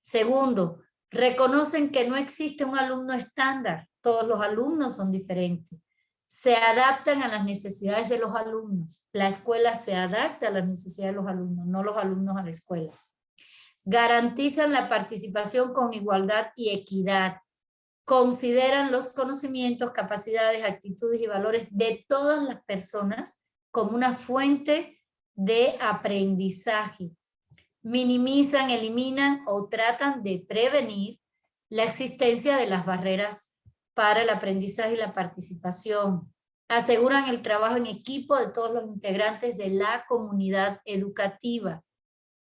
Segundo, reconocen que no existe un alumno estándar, todos los alumnos son diferentes. Se adaptan a las necesidades de los alumnos. La escuela se adapta a las necesidades de los alumnos, no los alumnos a la escuela. Garantizan la participación con igualdad y equidad. Consideran los conocimientos, capacidades, actitudes y valores de todas las personas como una fuente de aprendizaje. Minimizan, eliminan o tratan de prevenir la existencia de las barreras para el aprendizaje y la participación. Aseguran el trabajo en equipo de todos los integrantes de la comunidad educativa.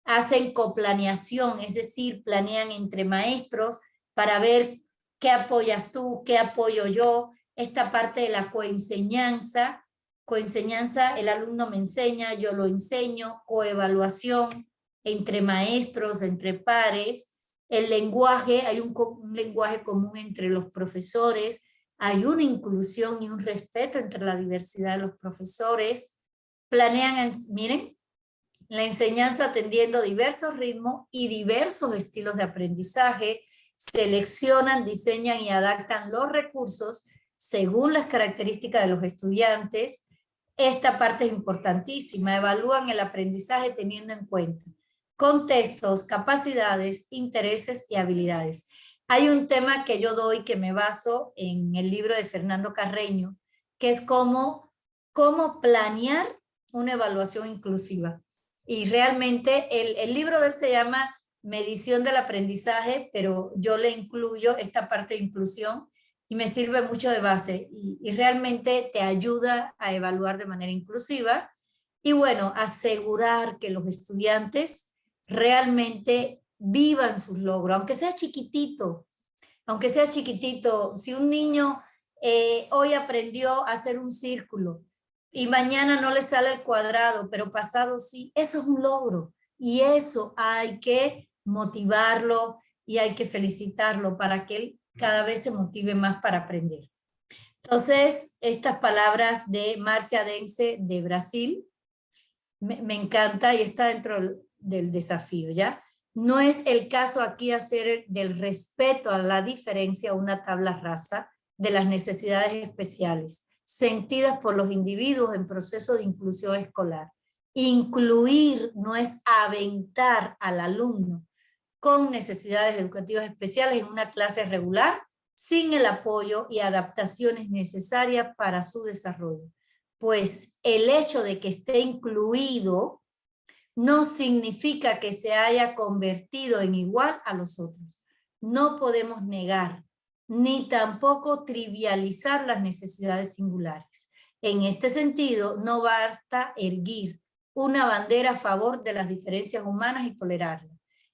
Hacen coplaneación, es decir, planean entre maestros, para ver qué apoyas tú, qué apoyo yo, esta parte de la coenseñanza, el alumno me enseña, yo lo enseño, coevaluación entre maestros, entre pares, el lenguaje, hay un lenguaje común entre los profesores, hay una inclusión y un respeto entre la diversidad de los profesores, planean, miren, la enseñanza atendiendo diversos ritmos y diversos estilos de aprendizaje, seleccionan, diseñan y adaptan los recursos según las características de los estudiantes. Esta parte es importantísima, evalúan el aprendizaje teniendo en cuenta contextos, capacidades, intereses y habilidades. Hay un tema que yo doy que me baso en el libro de Fernando Carreño, que es cómo planear una evaluación inclusiva. Y realmente el libro de él se llama Medición del Aprendizaje, pero yo le incluyo esta parte de inclusión y me sirve mucho de base y realmente te ayuda a evaluar de manera inclusiva y bueno, asegurar que los estudiantes realmente vivan sus logros, aunque sea chiquitito, si un niño hoy aprendió a hacer un círculo y mañana no le sale el cuadrado, pero pasado sí, eso es un logro y eso hay que motivarlo y hay que felicitarlo para que él cada vez se motive más para aprender. Entonces, estas palabras de Marcia Dense de Brasil, me encanta y está dentro del desafío, ¿ya? No es el caso aquí hacer del respeto a la diferencia una tabla rasa de las necesidades especiales, sentidas por los individuos en proceso de inclusión escolar. Incluir no es aventar al alumno con necesidades educativas especiales en una clase regular, sin el apoyo y adaptaciones necesarias para su desarrollo. Pues el hecho de que esté incluido no significa que se haya convertido en igual a los otros. No podemos negar, ni tampoco trivializar las necesidades singulares. En este sentido, no basta erguir una bandera a favor de las diferencias humanas y tolerarlas.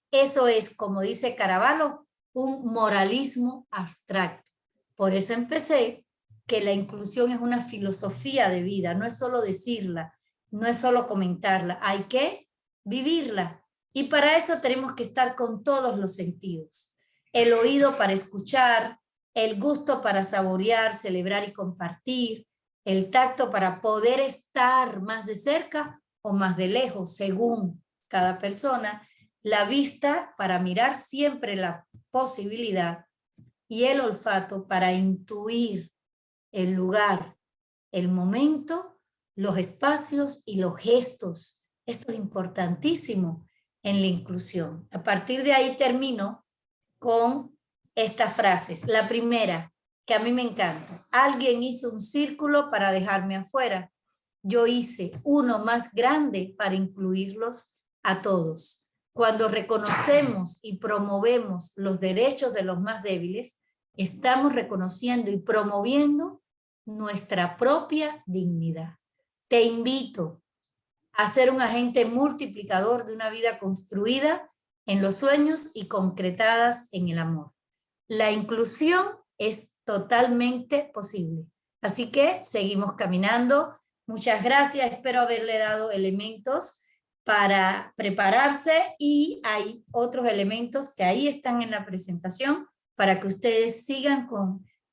Eso es, como dice Carvalho, un moralismo abstracto. Por eso empecé que la inclusión es una filosofía de vida, no es solo decirla, no es solo comentarla, hay que vivirla. Y para eso tenemos que estar con todos los sentidos. El oído para escuchar, el gusto para saborear, celebrar y compartir, el tacto para poder estar más de cerca o más de lejos, según cada persona, la vista para mirar siempre la posibilidad y el olfato para intuir el lugar, el momento, los espacios y los gestos. Esto es importantísimo en la inclusión. A partir de ahí termino con estas frases. La primera, que a mí me encanta. Alguien hizo un círculo para dejarme afuera. Yo hice uno más grande para incluirlos a todos. Cuando reconocemos y promovemos los derechos de los más débiles, estamos reconociendo y promoviendo nuestra propia dignidad. Te invito a ser un agente multiplicador de una vida construida en los sueños y concretadas en el amor. La inclusión es totalmente posible. Así que seguimos caminando. Muchas gracias, espero haberle dado elementos para prepararse y hay otros elementos que ahí están en la presentación para que ustedes sigan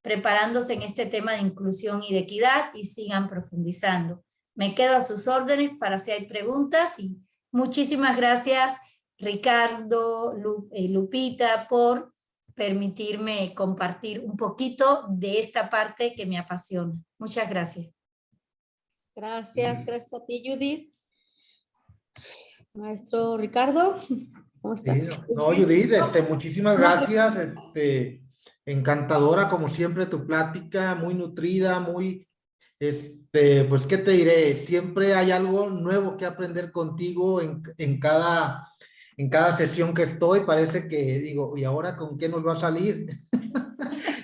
preparándose en este tema de inclusión y de equidad y sigan profundizando. Me quedo a sus órdenes para si hay preguntas y muchísimas gracias Ricardo, Lupita, por permitirme compartir un poquito de esta parte que me apasiona. Muchas gracias. Gracias a ti, Judith. Maestro Ricardo, ¿cómo está? Sí, no, Judith, muchísimas gracias, encantadora como siempre tu plática, muy nutrida, muy, pues, ¿qué te diré? Siempre hay algo nuevo que aprender contigo en cada sesión que estoy, parece que digo, ¿y ahora con qué nos va a salir?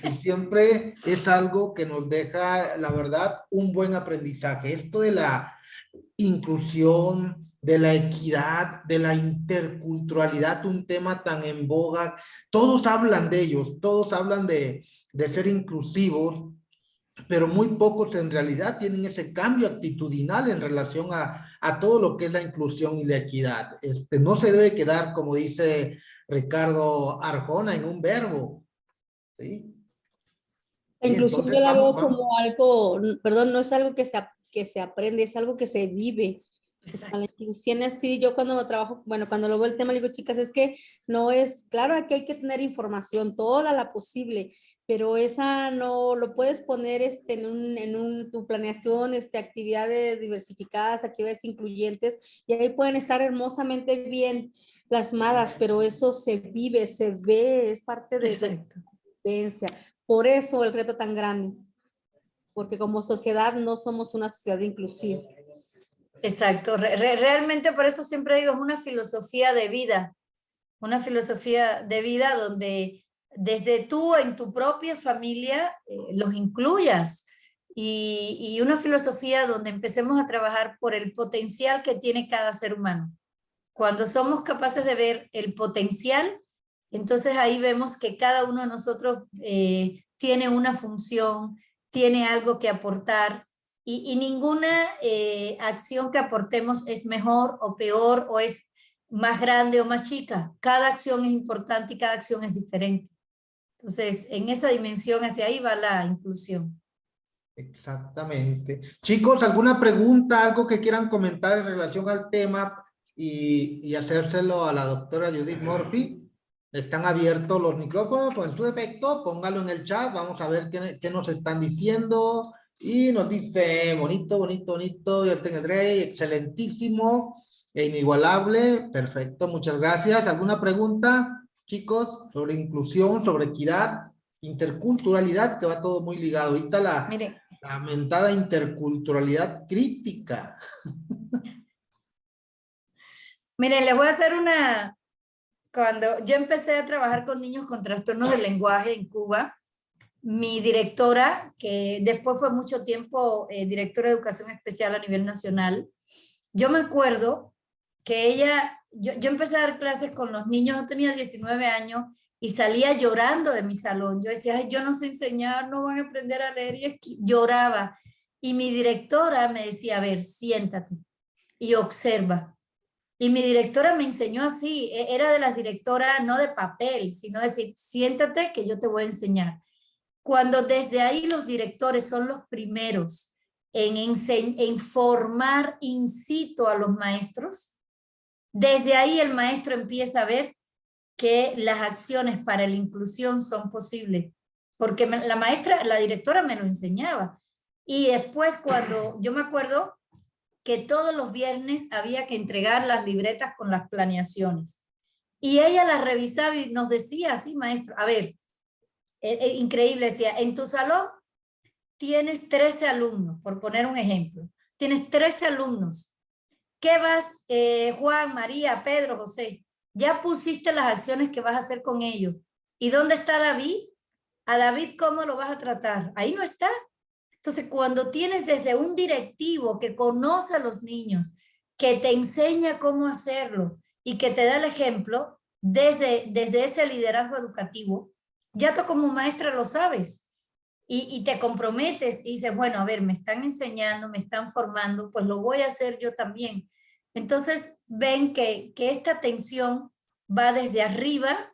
Y siempre es algo que nos deja, la verdad, un buen aprendizaje. Esto de la inclusión, de la equidad, de la interculturalidad, un tema tan en boga. Todos hablan de ellos, todos hablan de ser inclusivos, pero muy pocos en realidad tienen ese cambio actitudinal en relación a todo lo que es la inclusión y la equidad. No se debe quedar, como dice Ricardo Arjona, en un verbo, ¿sí? La Y inclusión entonces yo la vamos, veo como algo, perdón, no es algo que se aprende, es algo que se vive. O sea, la inclusión es sí, yo cuando trabajo, bueno, cuando lo veo el tema, le digo, chicas, es que no es, claro que hay que tener información, toda la posible, pero esa no lo puedes poner tu planeación, actividades diversificadas, actividades incluyentes, y ahí pueden estar hermosamente bien plasmadas, pero eso se vive, se ve, es parte de la vivencia. Por eso el reto tan grande, porque como sociedad no somos una sociedad inclusiva. Exacto, realmente por eso siempre digo, es una filosofía de vida donde desde tú en tu propia familia los incluyas y una filosofía donde empecemos a trabajar por el potencial que tiene cada ser humano. Cuando somos capaces de ver el potencial, entonces ahí vemos que cada uno de nosotros tiene una función, tiene algo que aportar y ninguna acción que aportemos es mejor o peor o es más grande o más chica. Cada acción es importante y cada acción es diferente. Entonces, en esa dimensión hacia ahí va la inclusión. Exactamente. Chicos, ¿alguna pregunta, algo que quieran comentar en relación al tema y hacérselo a la doctora Judith Murphy? ¿Están abiertos los micrófonos o en su defecto? Póngalo en el chat, vamos a ver qué nos están diciendo. Y nos dice, bonito, bonito, bonito, yo tengo el rey, excelentísimo e inigualable. Perfecto, muchas gracias. ¿Alguna pregunta, chicos, sobre inclusión, sobre equidad, interculturalidad, que va todo muy ligado? Ahorita Miren, la mentada interculturalidad crítica. miren, les voy a hacer cuando yo empecé a trabajar con niños con trastornos del lenguaje en Cuba, mi directora, que después fue mucho tiempo directora de educación especial a nivel nacional, yo me acuerdo que yo empecé a dar clases con los niños, yo tenía 19 años y salía llorando de mi salón. Yo decía, ay, yo no sé enseñar, no van a aprender a leer, y lloraba. Y mi directora me decía, a ver, siéntate y observa. Y mi directora me enseñó así, era de las directoras no de papel, sino decir, siéntate que yo te voy a enseñar. Cuando desde ahí los directores son los primeros en formar in situ a los maestros, desde ahí el maestro empieza a ver que las acciones para la inclusión son posibles, porque la directora me lo enseñaba. Y después cuando yo me acuerdo que todos los viernes había que entregar las libretas con las planeaciones. Y ella las revisaba y nos decía así, maestro, a ver, increíble, decía, en tu salón tienes 13 alumnos, por poner un ejemplo, tienes 13 alumnos. ¿Qué vas, Juan, María, Pedro, José? Ya pusiste las acciones que vas a hacer con ellos. ¿Y dónde está David? ¿A David cómo lo vas a tratar? Ahí no está. Entonces, cuando tienes desde un directivo que conoce a los niños, que te enseña cómo hacerlo y que te da el ejemplo, desde ese liderazgo educativo, ya tú como maestra lo sabes y te comprometes y dices, bueno, a ver, me están enseñando, me están formando, pues lo voy a hacer yo también. Entonces, ven que esta atención va desde arriba,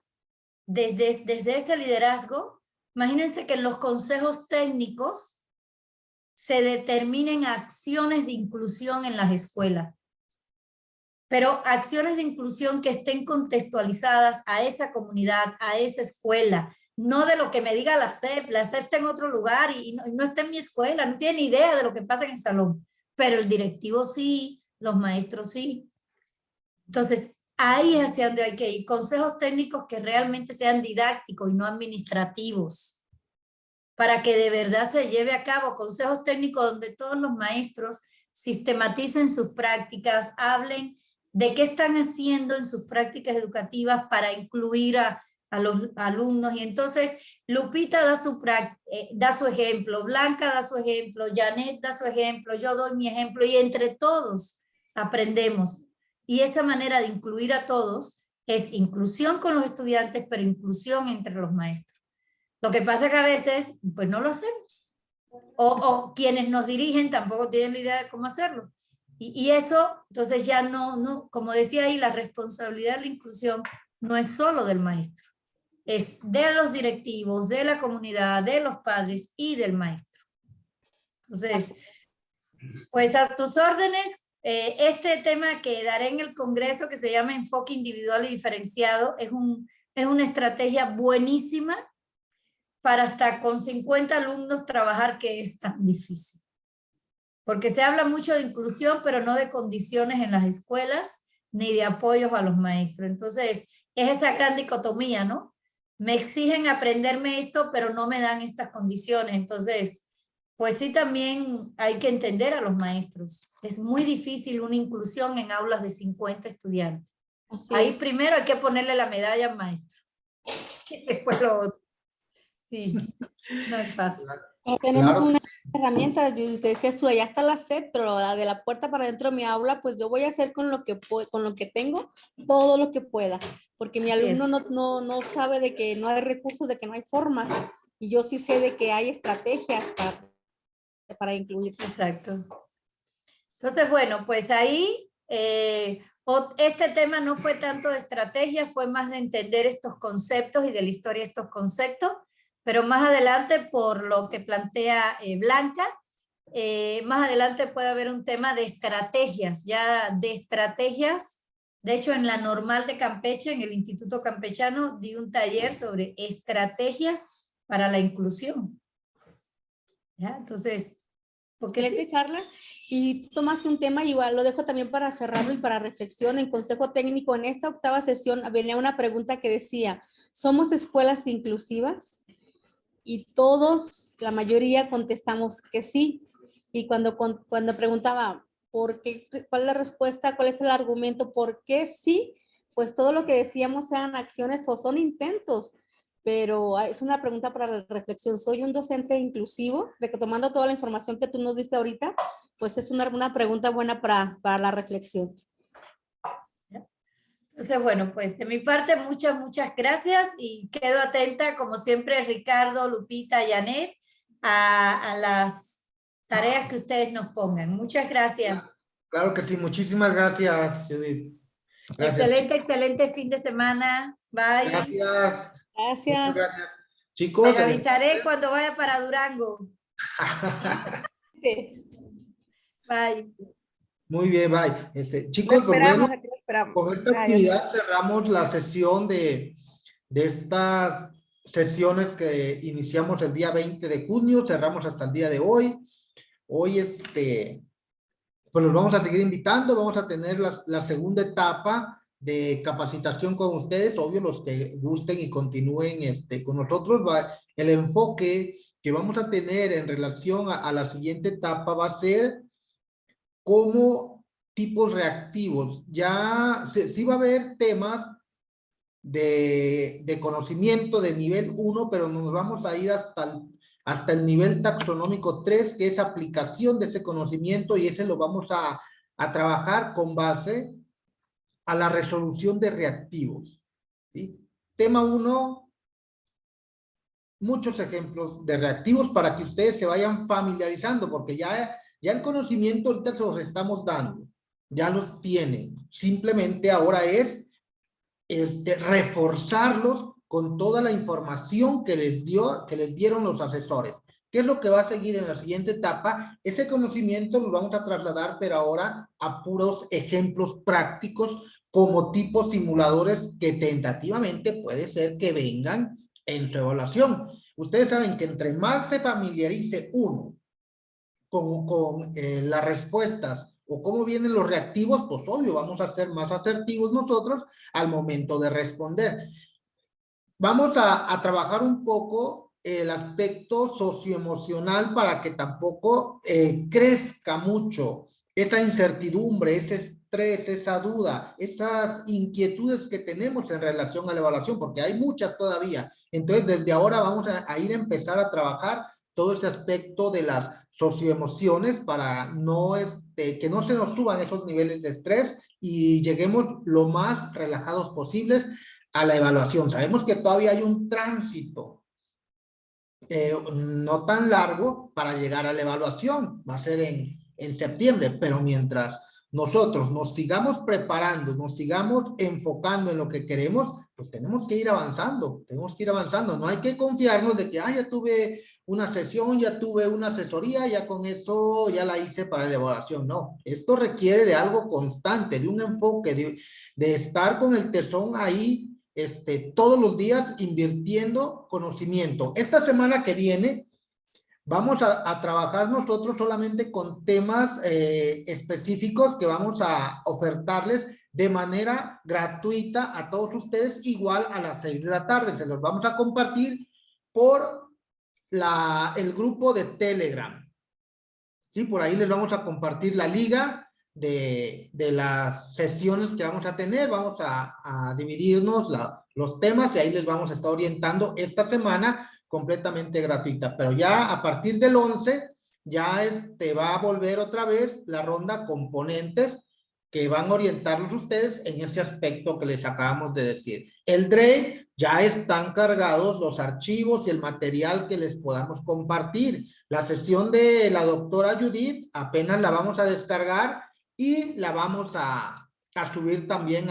desde ese liderazgo. Imagínense que en los consejos técnicos se determinen acciones de inclusión en las escuelas, pero acciones de inclusión que estén contextualizadas a esa comunidad, a esa escuela, no de lo que me diga la SEP está en otro lugar y no está en mi escuela, no tiene ni idea de lo que pasa en el salón, pero el directivo sí, los maestros sí. Entonces, ahí es hacia donde hay que ir, consejos técnicos que realmente sean didácticos y no administrativos, para que de verdad se lleve a cabo consejos técnicos donde todos los maestros sistematicen sus prácticas, hablen de qué están haciendo en sus prácticas educativas para incluir a los alumnos. Y entonces Lupita da su ejemplo, Blanca da su ejemplo, Janet da su ejemplo, yo doy mi ejemplo y entre todos aprendemos. Y esa manera de incluir a todos es inclusión con los estudiantes, pero inclusión entre los maestros. Lo que pasa es que a veces, pues no lo hacemos. O quienes nos dirigen tampoco tienen la idea de cómo hacerlo. Y eso, entonces ya no, como decía ahí, la responsabilidad de la inclusión no es solo del maestro. Es de los directivos, de la comunidad, de los padres y del maestro. Entonces, pues a tus órdenes, este tema que daré en el Congreso, que se llama Enfoque Individual y Diferenciado, es una estrategia buenísima para hasta con 50 alumnos trabajar, que es tan difícil. Porque se habla mucho de inclusión, pero no de condiciones en las escuelas, ni de apoyos a los maestros. Entonces, es esa gran dicotomía, ¿no? Me exigen aprenderme esto, pero no me dan estas condiciones. Entonces, pues sí, también hay que entender a los maestros. Es muy difícil una inclusión en aulas de 50 estudiantes. Ahí primero hay que ponerle la medalla al maestro. Y después lo otro. Sí, no es fácil. Tenemos una herramienta, te decías tú, allá está la SEP, pero la de la puerta para dentro de mi aula, pues yo voy a hacer con lo que tengo, todo lo que pueda, porque mi alumno no sabe de que no hay recursos, de que no hay formas, y yo sí sé de que hay estrategias para incluir. Exacto. Entonces, bueno, pues ahí este tema no fue tanto de estrategia, fue más de entender estos conceptos y de la historia de estos conceptos. Pero más adelante, por lo que plantea Blanca, más adelante puede haber un tema de estrategias, ya de estrategias. De hecho, en la normal de Campeche, en el Instituto Campechano, di un taller sobre estrategias para la inclusión. ¿Ya? Entonces, porque sí, charla, y tú tomaste un tema, igual lo dejo también para cerrarlo y para reflexión. En Consejo Técnico, en esta 8ª sesión, venía una pregunta que decía, ¿somos escuelas inclusivas? Y todos, la mayoría, contestamos que sí. Y cuando preguntaba, ¿por qué? ¿Cuál es la respuesta? ¿Cuál es el argumento? ¿Por qué sí? Pues todo lo que decíamos eran acciones o son intentos, pero es una pregunta para la reflexión. ¿Soy un docente inclusivo? Retomando toda la información que tú nos diste ahorita, pues es una pregunta buena para la reflexión. Entonces, bueno, pues de mi parte, muchas gracias y quedo atenta, como siempre, Ricardo, Lupita, Janet, a las tareas que ustedes nos pongan. Muchas gracias. Claro que sí, muchísimas gracias, Judith. Gracias. Excelente fin de semana. Bye. Gracias. Gracias. Chicos. Te avisaré cuando vaya para Durango. Bye. Muy bien, bye. Chicos, pues bueno, con esta actividad cerramos la sesión de estas sesiones que iniciamos el día 20 de junio, cerramos hasta el día de hoy. Hoy, pues los vamos a seguir invitando, vamos a tener la segunda etapa de capacitación con ustedes, obvio, los que gusten y continúen con nosotros. El enfoque que vamos a tener en relación a la siguiente etapa va a ser como tipos reactivos. Ya sí va a haber temas de conocimiento de nivel 1, pero nos vamos a ir hasta el nivel taxonómico 3, que es aplicación de ese conocimiento, y ese lo vamos a trabajar con base a la resolución de reactivos. ¿Sí? Tema 1, muchos ejemplos de reactivos para que ustedes se vayan familiarizando, porque ya el conocimiento ahorita se los estamos dando, ya los tienen. Simplemente ahora es reforzarlos con toda la información que les dieron los asesores. ¿Qué es lo que va a seguir en la siguiente etapa? Ese conocimiento lo vamos a trasladar, pero ahora a puros ejemplos prácticos como tipo simuladores que tentativamente puede ser que vengan en su evaluación. Ustedes saben que entre más se familiarice uno con las respuestas o cómo vienen los reactivos, pues obvio, vamos a ser más asertivos nosotros al momento de responder. Vamos a trabajar un poco el aspecto socioemocional para que tampoco crezca mucho esa incertidumbre, ese estrés, esa duda, esas inquietudes que tenemos en relación a la evaluación, porque hay muchas todavía. Entonces, desde ahora vamos a ir a empezar a trabajar todo ese aspecto de las socioemociones para que no se nos suban esos niveles de estrés y lleguemos lo más relajados posibles a la evaluación. Sabemos que todavía hay un tránsito no tan largo para llegar a la evaluación, va a ser en septiembre, pero mientras nosotros nos sigamos preparando, nos sigamos enfocando en lo que queremos, pues tenemos que ir avanzando, no hay que confiarnos de que, ya tuve una sesión, ya tuve una asesoría, ya con eso ya la hice para la evaluación. No, esto requiere de algo constante, de un enfoque, de estar con el tesón ahí todos los días invirtiendo conocimiento. Esta semana que viene vamos a trabajar nosotros solamente con temas específicos que vamos a ofertarles de manera gratuita a todos ustedes, igual a las 6 de la tarde. Se los vamos a compartir por el grupo de Telegram. ¿Sí? Por ahí les vamos a compartir la liga de las sesiones que vamos a tener. Vamos a dividirnos los temas y ahí les vamos a estar orientando esta semana completamente gratuita. Pero ya a partir del 11 ya va a volver otra vez la ronda componentes que van a orientarlos ustedes en ese aspecto que les acabamos de decir. El Drive ya están cargados los archivos y el material que les podamos compartir. La sesión de la doctora Judith apenas la vamos a descargar y la vamos a subir también ahí.